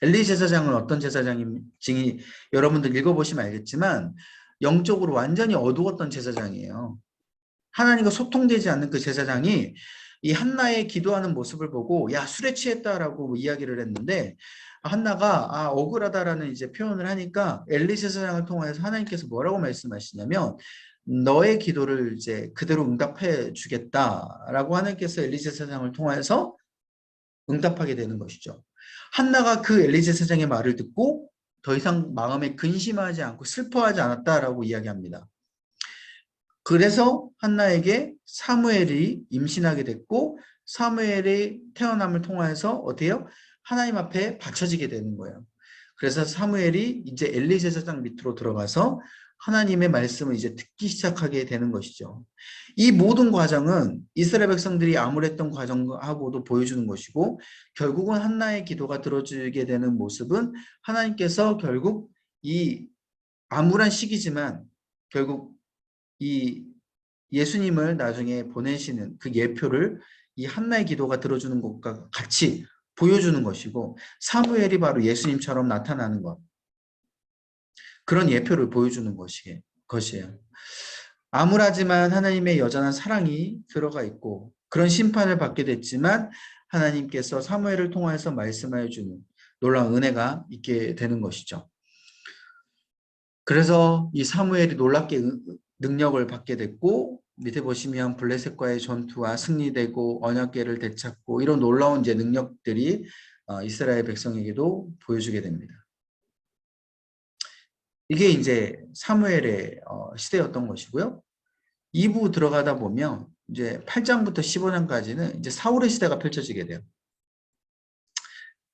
엘리 제사장은 어떤 제사장인지 여러분들 읽어보시면 알겠지만 영적으로 완전히 어두웠던 제사장이에요. 하나님과 소통되지 않는 그 제사장이 이 한나의 기도하는 모습을 보고 야 술에 취했다라고 이야기를 했는데 한나가 억울하다라는 이제 표현을 하니까 엘리 제사장을 통해서 하나님께서 뭐라고 말씀하시냐면 너의 기도를 이제 그대로 응답해 주겠다라고 하나님께서 엘리 제사장을 통해서 응답하게 되는 것이죠. 한나가 그 엘리 제사장의 말을 듣고 더 이상 마음에 근심하지 않고 슬퍼하지 않았다라고 이야기합니다. 그래서 한나에게 사무엘이 임신하게 됐고 사무엘의 태어남을 통해서 어때요? 하나님 앞에 바쳐지게 되는 거예요. 그래서 사무엘이 이제 엘리 제사장 밑으로 들어가서 하나님의 말씀을 이제 듣기 시작하게 되는 것이죠. 이 모든 과정은 이스라엘 백성들이 암울했던 과정하고도 보여주는 것이고 결국은 한나의 기도가 들어지게 되는 모습은 하나님께서 결국 이 암울한 시기지만 결국 이 예수님을 나중에 보내시는 그 예표를 이 한나의 기도가 들어주는 것과 같이 보여주는 것이고 사무엘이 바로 예수님처럼 나타나는 것 그런 예표를 보여주는 것이에요. 암울하지만 하나님의 여전한 사랑이 들어가 있고 그런 심판을 받게 됐지만 하나님께서 사무엘을 통해서 말씀하여 주는 놀라운 은혜가 있게 되는 것이죠. 그래서 이 사무엘이 놀랍게 능력을 받게 됐고 밑에 보시면 블레셋과의 전투와 승리되고 언약궤를 되찾고 이런 놀라운 이제 능력들이 이스라엘 백성에게도 보여주게 됩니다. 이게 이제 사무엘의 시대였던 것이고요. 2부 들어가다 보면 이제 8장부터 15장까지는 이제 사울의 시대가 펼쳐지게 돼요.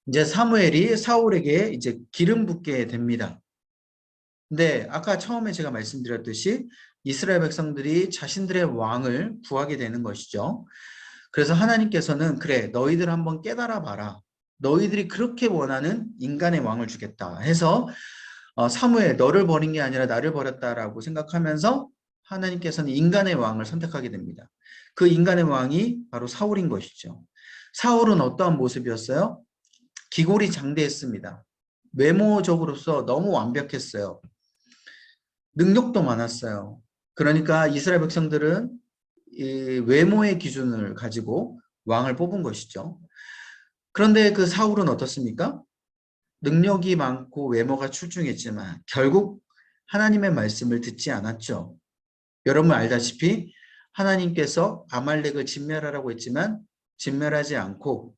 이제 사무엘이 사울에게 이제 기름 붓게 됩니다. 근데 아까 처음에 제가 말씀드렸듯이 이스라엘 백성들이 자신들의 왕을 구하게 되는 것이죠. 그래서 하나님께서는 그래 너희들 한번 깨달아 봐라. 너희들이 그렇게 원하는 인간의 왕을 주겠다 해서 사무엘 너를 버린 게 아니라 나를 버렸다라고 생각하면서 하나님께서는 인간의 왕을 선택하게 됩니다. 그 인간의 왕이 바로 사울인 것이죠. 사울은 어떠한 모습이었어요? 기골이 장대했습니다. 외모적으로서 너무 완벽했어요. 능력도 많았어요. 그러니까 이스라엘 백성들은 이 외모의 기준을 가지고 왕을 뽑은 것이죠. 그런데 그 사울은 어떻습니까? 능력이 많고 외모가 출중했지만 결국 하나님의 말씀을 듣지 않았죠. 여러분 알다시피 하나님께서 아말렉을 진멸하라고 했지만 진멸하지 않고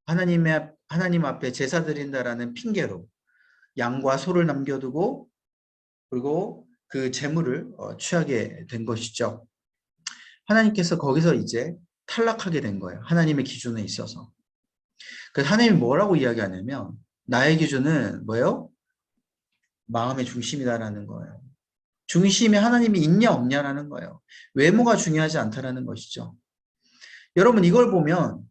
하나님 앞에 제사 드린다라는 핑계로 양과 소를 남겨두고 그리고 그 재물을 취하게 된 것이죠. 하나님께서 거기서 이제 탈락하게 된 거예요. 하나님의 기준에 있어서. 그래서 하나님이 뭐라고 이야기하냐면 나의 기준은 뭐예요? 마음의 중심이다라는 거예요. 중심에 하나님이 있냐 없냐라는 거예요. 외모가 중요하지 않다라는 것이죠. 여러분 이걸 보면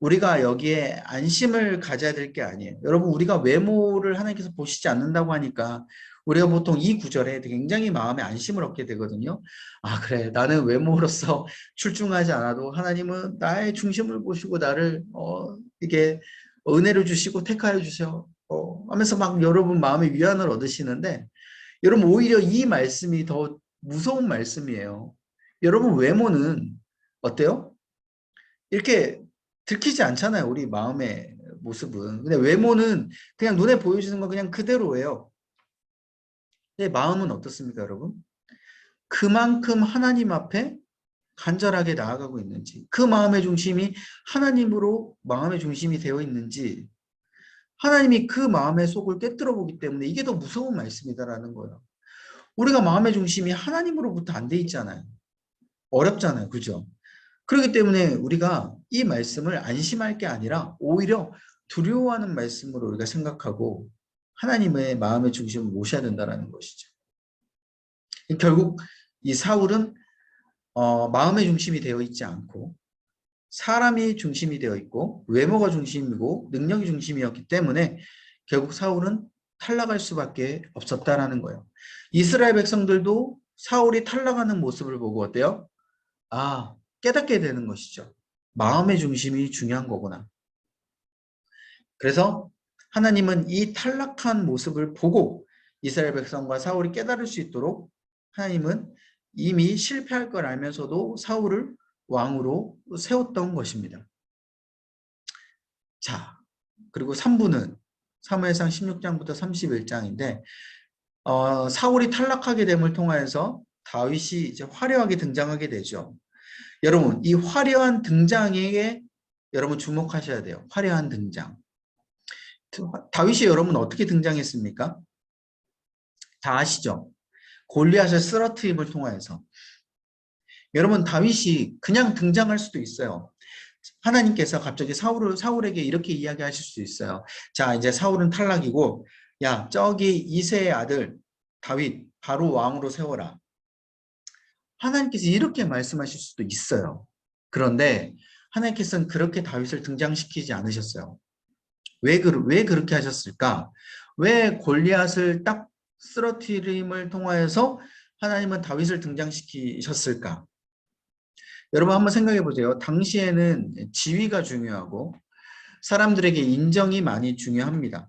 우리가 여기에 안심을 가져야 될 게 아니에요. 여러분 우리가 외모를 하나님께서 보시지 않는다고 하니까 우리가 보통 이 구절에 굉장히 마음에 안심을 얻게 되거든요. 아 그래 나는 외모로서 출중하지 않아도 하나님은 나의 중심을 보시고 나를 이게 은혜를 주시고 택하여 주세요. 하면서 막 여러분 마음의 위안을 얻으시는데 여러분 오히려 이 말씀이 더 무서운 말씀이에요. 여러분 외모는 어때요? 이렇게 들키지 않잖아요. 우리 마음의 모습은. 근데 외모는 그냥 눈에 보여지는 건 그냥 그대로예요. 근데 마음은 어떻습니까, 여러분? 그만큼 하나님 앞에 간절하게 나아가고 있는지, 그 마음의 중심이 하나님으로 마음의 중심이 되어 있는지, 하나님이 그 마음의 속을 꿰뚫어 보기 때문에 이게 더 무서운 말씀이다라는 거예요. 우리가 마음의 중심이 하나님으로부터 안 돼 있잖아요. 어렵잖아요. 그죠? 그렇기 때문에 우리가 이 말씀을 안심할 게 아니라 오히려 두려워하는 말씀으로 우리가 생각하고 하나님의 마음의 중심을 모셔야 된다는 것이죠. 결국 이 사울은 마음의 중심이 되어 있지 않고 사람이 중심이 되어 있고 외모가 중심이고 능력이 중심이었기 때문에 결국 사울은 탈락할 수밖에 없었다라는 거예요. 이스라엘 백성들도 사울이 탈락하는 모습을 보고 어때요? 아, 깨닫게 되는 것이죠. 마음의 중심이 중요한 거구나. 그래서 하나님은 이 탈락한 모습을 보고 이스라엘 백성과 사울이 깨달을 수 있도록 하나님은 이미 실패할 걸 알면서도 사울을 왕으로 세웠던 것입니다. 자, 그리고 3부는 사무엘상 16장부터 31장인데 사울이 탈락하게 됨을 통하여서 다윗이 이제 화려하게 등장하게 되죠. 여러분, 이 화려한 등장에 여러분 주목하셔야 돼요. 화려한 등장. 다윗이 여러분 어떻게 등장했습니까? 다 아시죠? 골리앗을 쓰러트림을 통하여서. 여러분, 다윗이 그냥 등장할 수도 있어요. 하나님께서 갑자기 사울에게 이렇게 이야기하실 수 있어요. 자, 이제 사울은 탈락이고, 야, 저기 이새의 아들 다윗 바로 왕으로 세워라. 하나님께서 이렇게 말씀하실 수도 있어요. 그런데 하나님께서는 그렇게 다윗을 등장시키지 않으셨어요. 왜 그렇게 하셨을까? 왜 골리앗을 딱 쓰러트림을 통하여서 하나님은 다윗을 등장시키셨을까? 여러분 한번 생각해 보세요. 당시에는 지위가 중요하고 사람들에게 인정이 많이 중요합니다.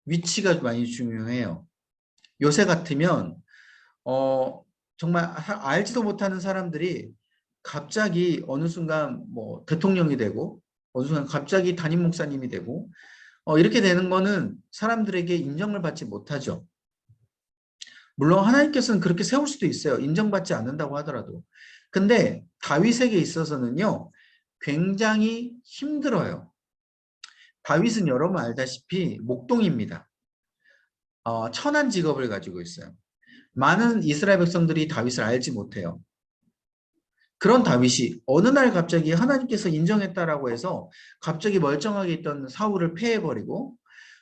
위치가 많이 중요해요. 요새 같으면 정말 알지도 못하는 사람들이 갑자기 어느 순간 뭐 대통령이 되고 어느 순간 갑자기 담임 목사님이 되고 이렇게 되는 거는 사람들에게 인정을 받지 못하죠. 물론 하나님께서는 그렇게 세울 수도 있어요. 인정받지 않는다고 하더라도. 근데 다윗에게 있어서는요. 굉장히 힘들어요. 다윗은 여러분 알다시피 목동입니다. 천한 직업을 가지고 있어요. 많은 이스라엘 백성들이 다윗을 알지 못해요. 그런 다윗이 어느 날 갑자기 하나님께서 인정했다라고 해서 갑자기 멀쩡하게 있던 사울을 패해버리고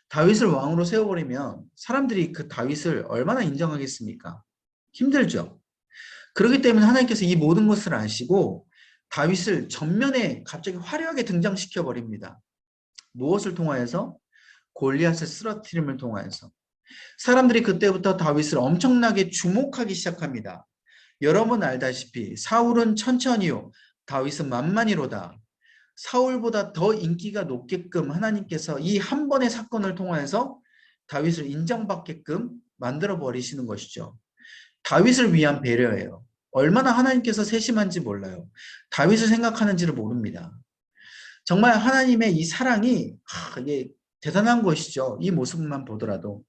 다윗을 왕으로 세워버리면 사람들이 그 다윗을 얼마나 인정하겠습니까? 힘들죠. 그렇기 때문에 하나님께서 이 모든 것을 아시고 다윗을 전면에 갑자기 화려하게 등장시켜 버립니다. 무엇을 통하여서? 골리앗을 쓰러뜨림을 통하여서. 사람들이 그때부터 다윗을 엄청나게 주목하기 시작합니다. 여러분 알다시피 사울은 천천히요, 다윗은 만만히로다. 사울보다 더 인기가 높게끔 하나님께서 이 한 번의 사건을 통해서 다윗을 인정받게끔 만들어 버리시는 것이죠. 다윗을 위한 배려예요. 얼마나 하나님께서 세심한지 몰라요. 다윗을 생각하는지를 모릅니다. 정말 하나님의 이 사랑이 이게 대단한 것이죠. 이 모습만 보더라도.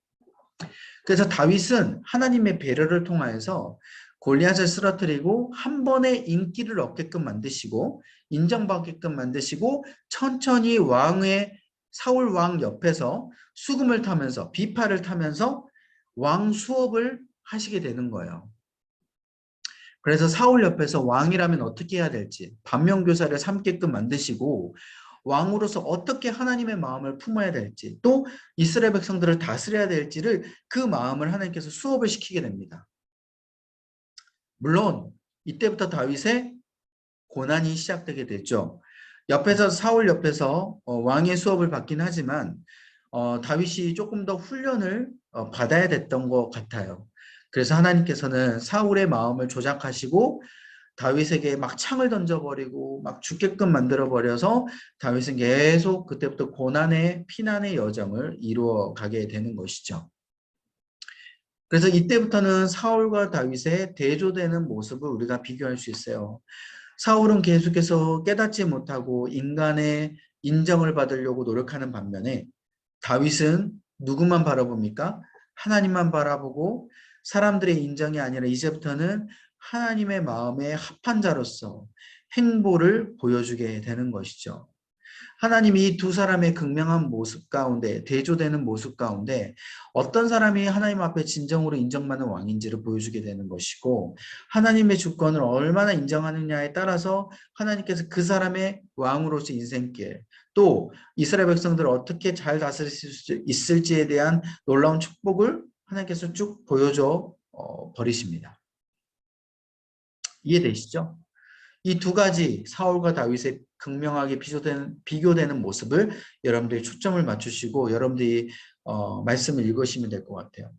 그래서 다윗은 하나님의 배려를 통하여서 골리앗을 쓰러뜨리고 한 번에 인기를 얻게끔 만드시고 인정받게끔 만드시고 천천히 왕의 사울 왕 옆에서 수금을 타면서 비파를 타면서 왕 수업을 하시게 되는 거예요. 그래서 사울 옆에서 왕이라면 어떻게 해야 될지 반면교사를 삼게끔 만드시고 왕으로서 어떻게 하나님의 마음을 품어야 될지 또 이스라엘 백성들을 다스려야 될지를 그 마음을 하나님께서 수업을 시키게 됩니다. 물론 이때부터 다윗의 고난이 시작되게 되죠. 옆에서 사울 옆에서 왕의 수업을 받긴 하지만 다윗이 조금 더 훈련을 받아야 됐던 것 같아요. 그래서 하나님께서는 사울의 마음을 조작하시고 다윗에게 막 창을 던져버리고 막 죽게끔 만들어버려서 다윗은 계속 그때부터 고난의 피난의 여정을 이루어 가게 되는 것이죠. 그래서 이때부터는 사울과 다윗의 대조되는 모습을 우리가 비교할 수 있어요. 사울은 계속해서 깨닫지 못하고 인간의 인정을 받으려고 노력하는 반면에 다윗은 누구만 바라봅니까? 하나님만 바라보고 사람들의 인정이 아니라 이제부터는 하나님의 마음에 합한 자로서 행보를 보여주게 되는 것이죠. 하나님이 이 두 사람의 극명한 모습 가운데 대조되는 모습 가운데 어떤 사람이 하나님 앞에 진정으로 인정받는 왕인지를 보여주게 되는 것이고 하나님의 주권을 얼마나 인정하느냐에 따라서 하나님께서 그 사람의 왕으로서 인생길 또 이스라엘 백성들을 어떻게 잘 다스릴 수 있을지에 대한 놀라운 축복을 하나님께서 쭉 보여줘 버리십니다. 이해되시죠? 이 두 가지 사울과 다윗의 극명하게 비교되는 모습을 여러분들이 초점을 맞추시고 여러분들이 말씀을 읽으시면 될 것 같아요.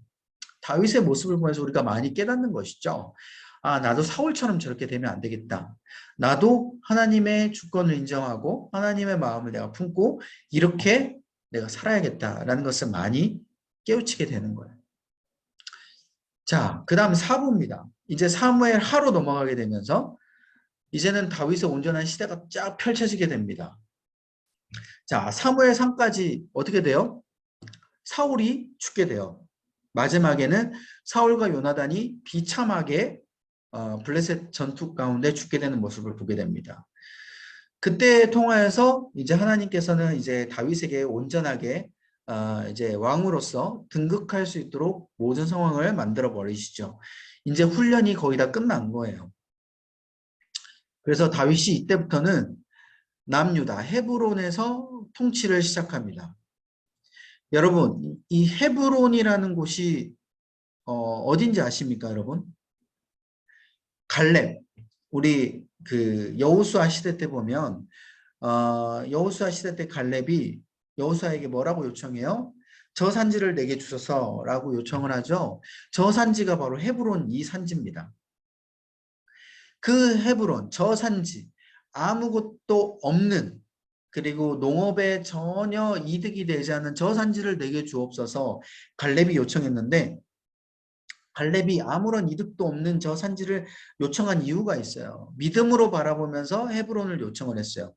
다윗의 모습을 보면서 우리가 많이 깨닫는 것이죠. 아, 나도 사울처럼 저렇게 되면 안 되겠다. 나도 하나님의 주권을 인정하고 하나님의 마음을 내가 품고 이렇게 내가 살아야겠다라는 것을 많이 깨우치게 되는 거예요. 자, 그 다음 4부입니다. 이제 사무엘 하로 넘어가게 되면서 이제는 다윗의 온전한 시대가 쫙 펼쳐지게 됩니다. 자, 사무엘 3까지 어떻게 돼요? 사울이 죽게 돼요. 마지막에는 사울과 요나단이 비참하게 블레셋 전투 가운데 죽게 되는 모습을 보게 됩니다. 그때 통하여서 이제 하나님께서는 이제 다윗에게 온전하게 이제 왕으로서 등극할 수 있도록 모든 상황을 만들어 버리시죠. 이제 훈련이 거의 다 끝난 거예요. 그래서 다윗이 이때부터는 남유다 헤브론에서 통치를 시작합니다. 여러분, 이 헤브론이라는 곳이 어딘지 아십니까, 여러분? 갈렙. 우리 그 여호수아 시대 때 보면 여호수아 시대 때 갈렙이 여호수아에게 뭐라고 요청해요? 저 산지를 내게 주소서라고 요청을 하죠. 저 산지가 바로 헤브론 이 산지입니다. 그 헤브론, 저 산지, 아무것도 없는 그리고 농업에 전혀 이득이 되지 않는 저 산지를 내게 주옵소서 갈렙이 요청했는데 갈렙이 아무런 이득도 없는 저 산지를 요청한 이유가 있어요. 믿음으로 바라보면서 헤브론을 요청을 했어요.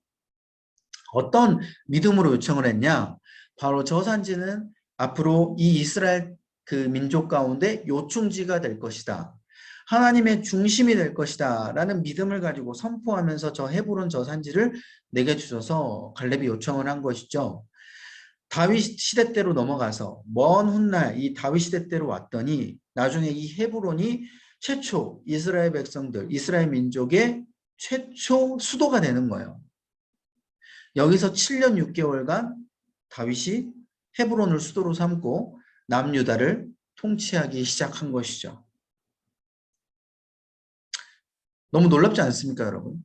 어떤 믿음으로 요청을 했냐? 바로 저 산지는 앞으로 이 이스라엘 그 민족 가운데 요충지가 될 것이다. 하나님의 중심이 될 것이다 라는 믿음을 가지고 선포하면서 저 헤브론 저 산지를 내게 주셔서 갈렙이 요청을 한 것이죠. 다윗 시대 때로 넘어가서 먼 훗날 이 다윗 시대 때로 왔더니 나중에 이 헤브론이 최초 이스라엘 백성들 이스라엘 민족의 최초 수도가 되는 거예요. 여기서 7년 6개월간 다윗이 헤브론을 수도로 삼고 남유다를 통치하기 시작한 것이죠. 너무 놀랍지 않습니까, 여러분?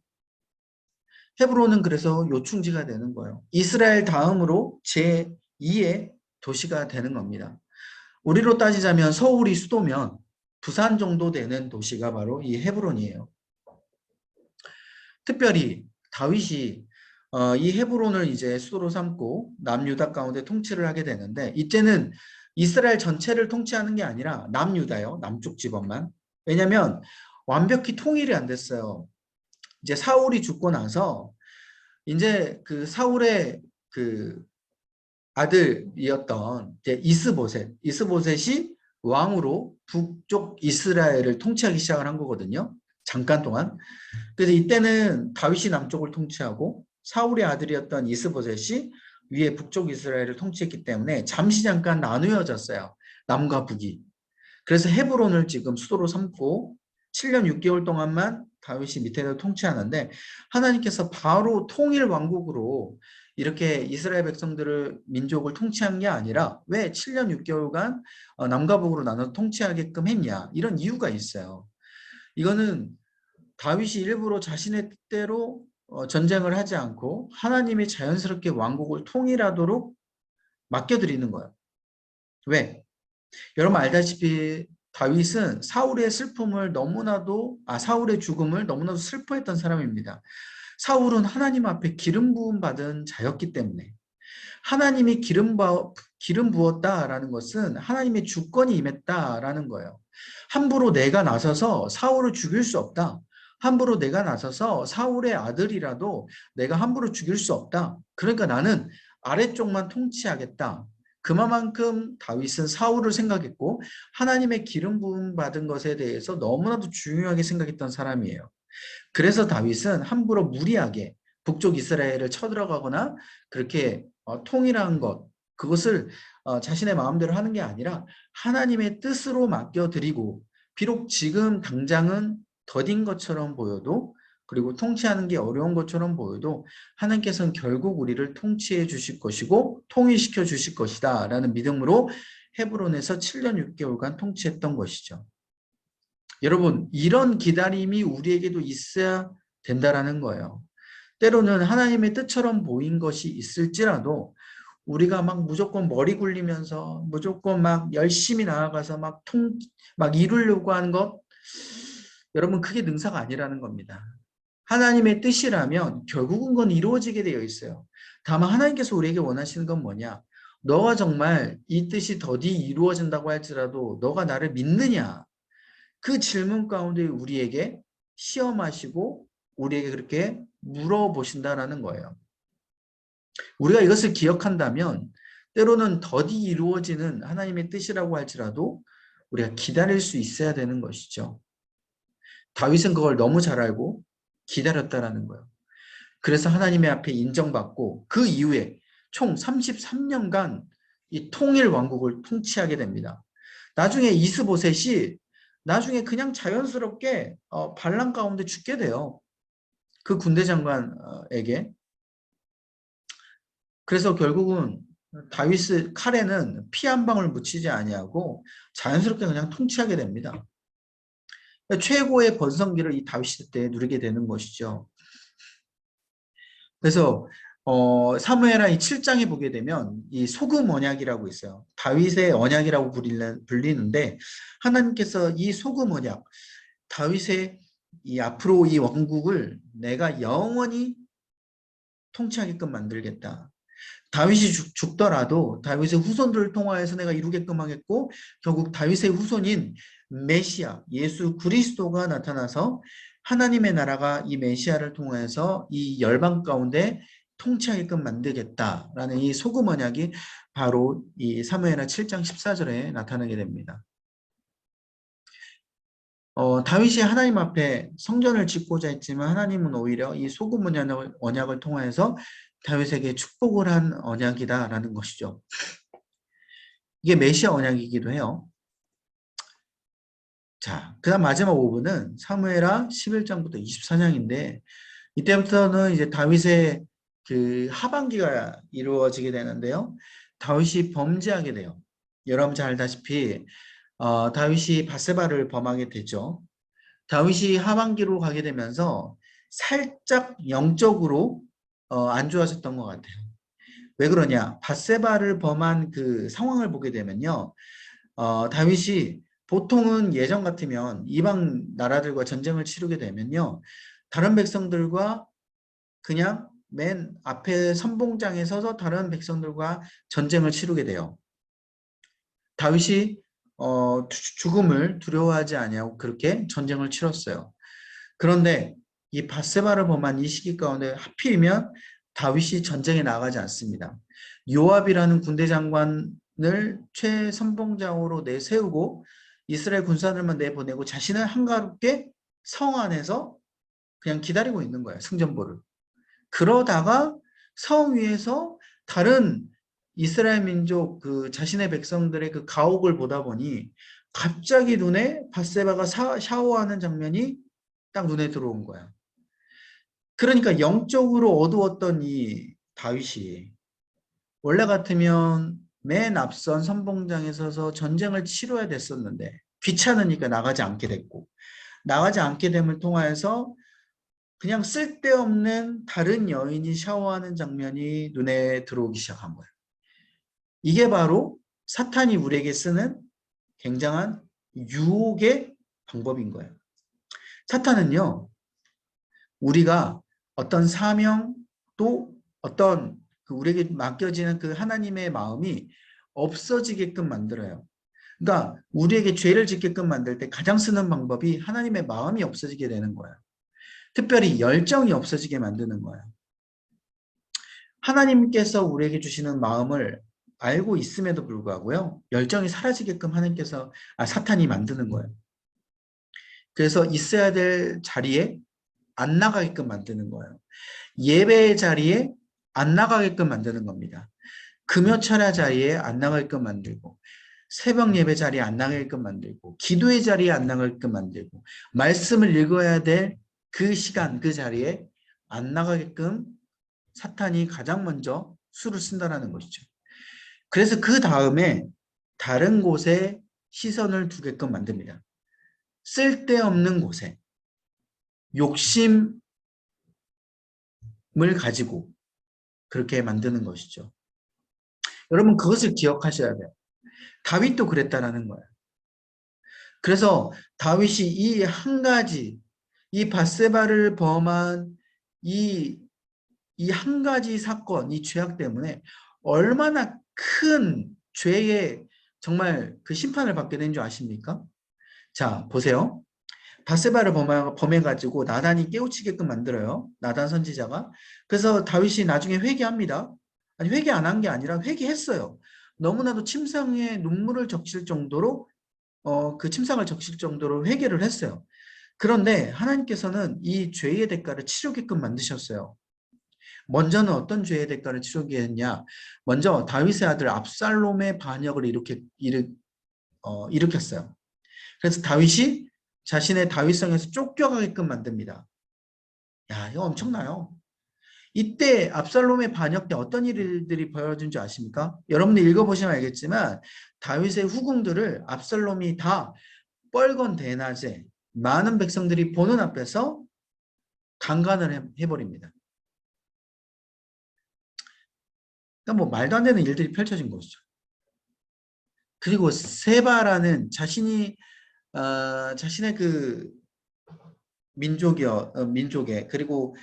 헤브론은 그래서 요충지가 되는 거예요. 이스라엘 다음으로 제2의 도시가 되는 겁니다. 우리로 따지자면 서울이 수도면 부산 정도 되는 도시가 바로 이 헤브론이에요. 특별히 다윗이 이 헤브론을 이제 수도로 삼고 남유다 가운데 통치를 하게 되는데, 이때는 이스라엘 전체를 통치하는 게 아니라 남유다요, 남쪽 지방만. 왜냐하면 완벽히 통일이 안 됐어요. 이제 사울이 죽고 나서 이제 그 사울의 그 아들이었던 이제 이스보셋이 왕으로 북쪽 이스라엘을 통치하기 시작을 한 거거든요. 잠깐 동안. 그래서 이때는 다윗이 남쪽을 통치하고 사울의 아들이었던 이스보셋이 위에 북쪽 이스라엘을 통치했기 때문에 잠시 잠깐 나누어졌어요. 남과 북이. 그래서 헤브론을 지금 수도로 삼고 7년 6개월 동안만 다윗이 밑에서 통치하는데, 하나님께서 바로 통일 왕국으로 이렇게 이스라엘 백성들을 민족을 통치한 게 아니라 왜 7년 6개월간 남과 북으로 나눠 통치하게끔 했냐, 이런 이유가 있어요. 이거는 다윗이 일부러 자신의 뜻대로 전쟁을 하지 않고 하나님이 자연스럽게 왕국을 통일하도록 맡겨드리는 거예요. 왜? 여러분 알다시피 다윗은 사울의 죽음을 너무나도 슬퍼했던 사람입니다. 사울은 하나님 앞에 기름 부음 받은 자였기 때문에, 하나님이 기름 부었다라는 것은 하나님의 주권이 임했다라는 거예요. 함부로 내가 나서서 사울을 죽일 수 없다. 함부로 내가 나서서 사울의 아들이라도 내가 함부로 죽일 수 없다. 그러니까 나는 아래쪽만 통치하겠다. 그만큼 다윗은 사울을 생각했고 하나님의 기름 부음 받은 것에 대해서 너무나도 중요하게 생각했던 사람이에요. 그래서 다윗은 함부로 무리하게 북쪽 이스라엘을 쳐들어가거나 그렇게 통일한 그것을 자신의 마음대로 하는 게 아니라 하나님의 뜻으로 맡겨드리고, 비록 지금 당장은 더딘 것처럼 보여도, 그리고 통치하는 게 어려운 것처럼 보여도 하나님께서는 결국 우리를 통치해 주실 것이고 통일시켜 주실 것이다 라는 믿음으로 헤브론에서 7년 6개월간 통치했던 것이죠. 여러분, 이런 기다림이 우리에게도 있어야 된다라는 거예요. 때로는 하나님의 뜻처럼 보인 것이 있을지라도 우리가 막 무조건 머리 굴리면서 무조건 막 열심히 나아가서 막 이루려고 하는 것, 여러분 그게 능사가 아니라는 겁니다. 하나님의 뜻이라면 결국은 그건 이루어지게 되어 있어요. 다만 하나님께서 우리에게 원하시는 건 뭐냐? 너가 정말 이 뜻이 더디 이루어진다고 할지라도 너가 나를 믿느냐? 그 질문 가운데 우리에게 시험하시고 우리에게 그렇게 물어보신다라는 거예요. 우리가 이것을 기억한다면 때로는 더디 이루어지는 하나님의 뜻이라고 할지라도 우리가 기다릴 수 있어야 되는 것이죠. 다윗은 그걸 너무 잘 알고 기다렸다라는 거예요. 그래서 하나님의 앞에 인정받고 그 이후에 총 33년간 이 통일 왕국을 통치하게 됩니다. 나중에 이스보셋이 나중에 그냥 자연스럽게 반란 가운데 죽게 돼요. 그 군대 장관에게. 그래서 결국은 다윗의 칼에는 피 한 방울 묻히지 아니하고 자연스럽게 그냥 통치하게 됩니다. 최고의 번성기를 이 다윗 때 누리게 되는 것이죠. 그래서 사무엘하 이 7장에 보게 되면 이 소금 언약이라고 있어요. 다윗의 언약이라고 불리는데, 하나님께서 이 소금 언약, 다윗의 이 앞으로 이 왕국을 내가 영원히 통치하게끔 만들겠다. 다윗이 죽더라도 다윗의 후손들을 통하여서 내가 이루게끔 하겠고, 결국 다윗의 후손인 메시아 예수 그리스도가 나타나서 하나님의 나라가 이 메시아를 통해서 이 열방 가운데 통치하게끔 만들겠다라는 이 소금 언약이 바로 이 사무엘하 7장 14절에 나타나게 됩니다. 다윗이 하나님 앞에 성전을 짓고자 했지만 하나님은 오히려 이 소금 언약을 통해서 다윗에게 축복을 한 언약이다라는 것이죠. 이게 메시아 언약이기도 해요. 자, 그다음 마지막 5부는 사무엘하 11장부터 24장인데, 이때부터는 이제 다윗의 그 하반기가 이루어지게 되는데요. 다윗이 범죄하게 돼요. 여러분 잘 알다시피 다윗이 밧세바를 범하게 되죠. 다윗이 하반기로 가게 되면서 살짝 영적으로 안 좋아졌던 것 같아요. 왜 그러냐? 밧세바를 범한 그 상황을 보게 되면요, 다윗이 보통은 예전 같으면 이방 나라들과 전쟁을 치르게 되면요. 다른 백성들과 그냥 맨 앞에 선봉장에 서서 다른 백성들과 전쟁을 치르게 돼요. 다윗이 죽음을 두려워하지 아니하고 그렇게 전쟁을 치렀어요. 그런데 이 밧세바를 범한 이 시기 가운데 하필이면 다윗이 전쟁에 나가지 않습니다. 요압이라는 군대 장관을 최선봉장으로 내세우고 이스라엘 군사들만 내보내고 자신은 한가롭게 성 안에서 그냥 기다리고 있는 거예요. 승전보를. 그러다가 성 위에서 다른 이스라엘 민족 그 자신의 백성들의 그 가옥을 보다 보니 갑자기 눈에 밧세바가 샤워하는 장면이 딱 눈에 들어온 거야. 그러니까 영적으로 어두웠던 이 다윗이 원래 같으면 맨 앞선 선봉장에 서서 전쟁을 치러야 됐었는데 귀찮으니까 나가지 않게 됐고 나가지 않게 됨을 통하여서 그냥 쓸데없는 다른 여인이 샤워하는 장면이 눈에 들어오기 시작한 거예요. 이게 바로 사탄이 우리에게 쓰는 굉장한 유혹의 방법인 거예요. 사탄은요, 우리가 어떤 사명 또 어떤 우리에게 맡겨지는 그 하나님의 마음이 없어지게끔 만들어요. 그러니까 우리에게 죄를 짓게끔 만들 때 가장 쓰는 방법이 하나님의 마음이 없어지게 되는 거예요. 특별히 열정이 없어지게 만드는 거예요. 하나님께서 우리에게 주시는 마음을 알고 있음에도 불구하고요. 열정이 사라지게끔 하나님께서 사탄이 만드는 거예요. 그래서 있어야 될 자리에 안 나가게끔 만드는 거예요. 예배의 자리에 안 나가게끔 만드는 겁니다. 금요철야 자리에 안 나가게끔 만들고 새벽 예배 자리에 안 나가게끔 만들고 기도의 자리에 안 나가게끔 만들고 말씀을 읽어야 될 그 시간 그 자리에 안 나가게끔 사탄이 가장 먼저 수를 쓴다는 것이죠. 그래서 그 다음에 다른 곳에 시선을 두게끔 만듭니다. 쓸데없는 곳에 욕심을 가지고 그렇게 만드는 것이죠. 여러분 그것을 기억하셔야 돼요. 다윗도 그랬다라는 거예요. 그래서 다윗이 이 한 가지 이 밧세바를 범한 이 한 가지 사건, 이 죄악 때문에 얼마나 큰 죄의 정말 그 심판을 받게 된 줄 아십니까? 자, 보세요. 밧세바를 범해가지고 나단이 깨우치게끔 만들어요. 나단 선지자가. 그래서 다윗이 나중에 회개합니다. 아니 회개 안 한 게 아니라 회개했어요. 너무나도 침상에 눈물을 적실 정도로 그 침상을 적실 정도로 회개를 했어요. 그런데 하나님께서는 이 죄의 대가를 치르게끔 만드셨어요. 먼저는 어떤 죄의 대가를 치르게 했냐? 먼저 다윗의 아들 압살롬의 반역을 일으켰어요. 그래서 다윗이 자신의 다윗성에서 쫓겨가게끔 만듭니다. 야, 이거 엄청나요. 이때 압살롬의 반역 때 어떤 일들이 벌어진 줄 아십니까? 여러분들 읽어보시면 알겠지만 다윗의 후궁들을 압살롬이 다 뻘건 대낮에 많은 백성들이 보는 앞에서 강간을 해버립니다. 그러니까 뭐 말도 안 되는 일들이 펼쳐진 것이죠. 그리고 세바라는 자신의 그 민족에 그리고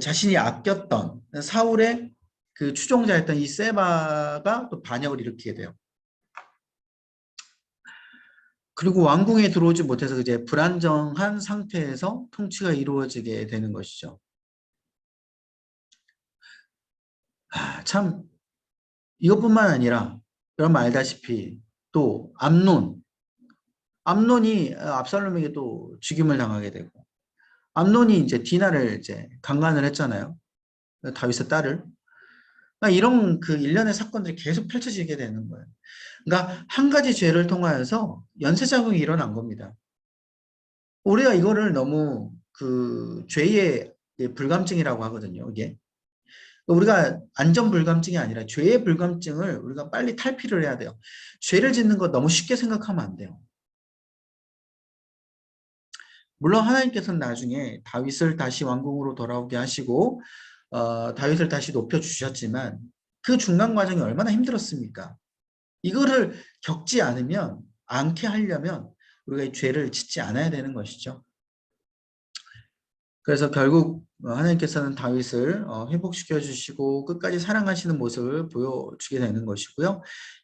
자신이 아꼈던 사울의 그 추종자였던 이 세바가 또 반역을 일으키게 돼요. 그리고 왕궁에 들어오지 못해서 이제 불안정한 상태에서 통치가 이루어지게 되는 것이죠. 참 이것뿐만 아니라 여러분 알다시피 또 암논이 압살롬에게 또 죽임을 당하게 되고 암논이 이제 디나를 이제 강간을 했잖아요. 다윗의 딸을. 그러니까 이런 그 일련의 사건들이 계속 펼쳐지게 되는 거예요. 그러니까 한 가지 죄를 통하여서 연쇄작용이 일어난 겁니다. 우리가 이거를 너무 그 죄의 불감증이라고 하거든요. 이게 우리가 안전불감증이 아니라 죄의 불감증을 우리가 빨리 탈피를 해야 돼요. 죄를 짓는 거 너무 쉽게 생각하면 안 돼요. 물론 하나님께서는 나중에 다윗을 다시 왕궁으로 돌아오게 하시고 다윗을 다시 높여주셨지만 그 중간 과정이 얼마나 힘들었습니까? 이거를 겪지 않게 하려면 우리가 이 죄를 짓지 않아야 되는 것이죠. 그래서 결국 하나님께서는 다윗을 회복시켜 주시고 끝까지 사랑하시는 모습을 보여주게 되는 것이고요.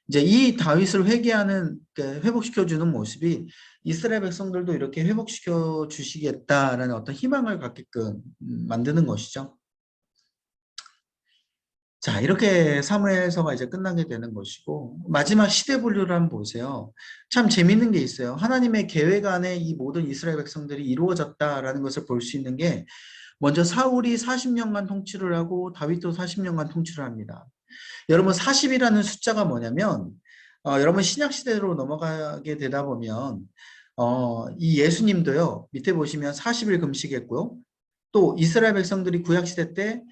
이제 이 다윗을 회개하는, 회복시켜 주는 모습이 이스라엘 백성들도 이렇게 회복시켜 주시겠다라는 어떤 희망을 갖게끔 만드는 것이죠. 자, 이렇게 사무엘서가 이제 끝나게 되는 것이고, 마지막 시대 분류를 한번 보세요. 참 재밌는 게 있어요. 하나님의 계획 안에 이 모든 이스라엘 백성들이 이루어졌다라는 것을 볼 수 있는 게, 먼저 사울이 40년간 통치를 하고 다윗도 40년간 통치를 합니다. 여러분, 40이라는 숫자가 뭐냐면, 여러분 신약 시대로 넘어가게 되다 보면 이 예수님도요, 밑에 보시면 40일 금식했고요. 또 이스라엘 백성들이 구약 시대 때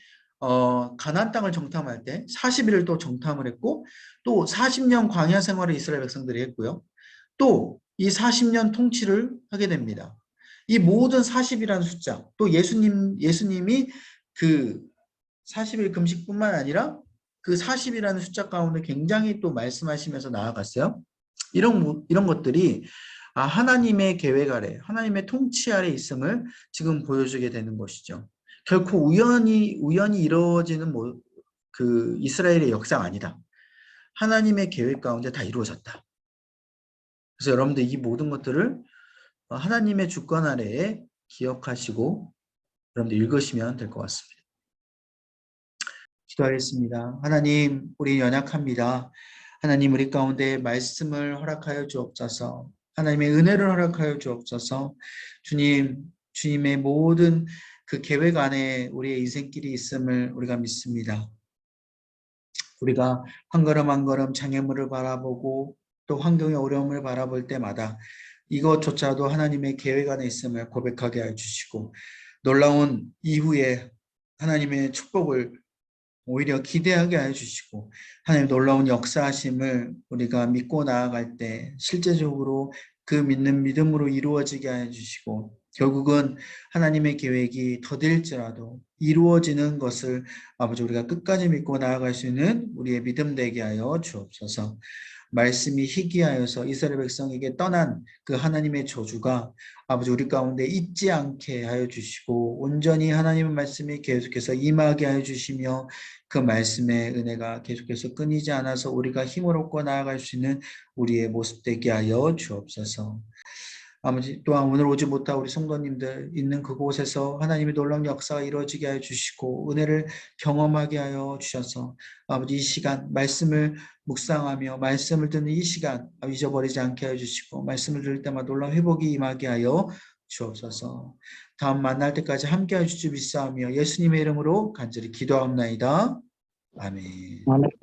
가나안 땅을 정탐할 때 40일을 또 정탐을 했고, 또 40년 광야 생활을 이스라엘 백성들이 했고요. 또 이 40년 통치를 하게 됩니다. 이 모든 40이라는 숫자, 또 예수님이 그 40일 금식뿐만 아니라 그 40이라는 숫자 가운데 굉장히 또 말씀하시면서 나아갔어요. 이런 것들이 하나님의 계획 아래, 하나님의 통치 아래 있음을 지금 보여주게 되는 것이죠. 결코 우연히 이루어지는 그 이스라엘의 역사가 아니다. 하나님의 계획 가운데 다 이루어졌다. 그래서 여러분들 이 모든 것들을 하나님의 주권 아래에 기억하시고 여러분들 읽으시면 될 것 같습니다. 기도하겠습니다. 하나님, 우리 연약합니다. 하나님, 우리 가운데 말씀을 허락하여 주옵소서. 하나님의 은혜를 허락하여 주옵소서. 주님의 모든 그 계획 안에 우리의 인생길이 있음을 우리가 믿습니다. 우리가 한 걸음 한 걸음 장애물을 바라보고 또 환경의 어려움을 바라볼 때마다 이것조차도 하나님의 계획 안에 있음을 고백하게 해주시고, 놀라운 이후에 하나님의 축복을 오히려 기대하게 해주시고, 하나님 놀라운 역사하심을 우리가 믿고 나아갈 때 실제적으로 그 믿는 믿음으로 이루어지게 해주시고, 결국은 하나님의 계획이 더딜지라도 이루어지는 것을 아버지 우리가 끝까지 믿고 나아갈 수 있는 우리의 믿음 되게 하여 주옵소서. 말씀이 희귀하여서 이스라엘 백성에게 떠난 그 하나님의 저주가 아버지 우리 가운데 있지 않게 하여 주시고, 온전히 하나님의 말씀이 계속해서 임하게 하여 주시며, 그 말씀의 은혜가 계속해서 끊이지 않아서 우리가 힘을 얻고 나아갈 수 있는 우리의 모습 되게 하여 주옵소서. 아버지, 또한 오늘 오지 못한 우리 성도님들 있는 그곳에서 하나님의 놀라운 역사가 이루어지게 하여 주시고 은혜를 경험하게 하여 주셔서 아버지 이 시간 말씀을 묵상하며 말씀을 듣는 이 시간 잊어버리지 않게 하여 주시고, 말씀을 들을 때마다 놀라운 회복이 임하게 하여 주옵소서. 다음 만날 때까지 함께 하여 주시 믿사오며 예수님의 이름으로 간절히 기도하옵나이다. 아멘.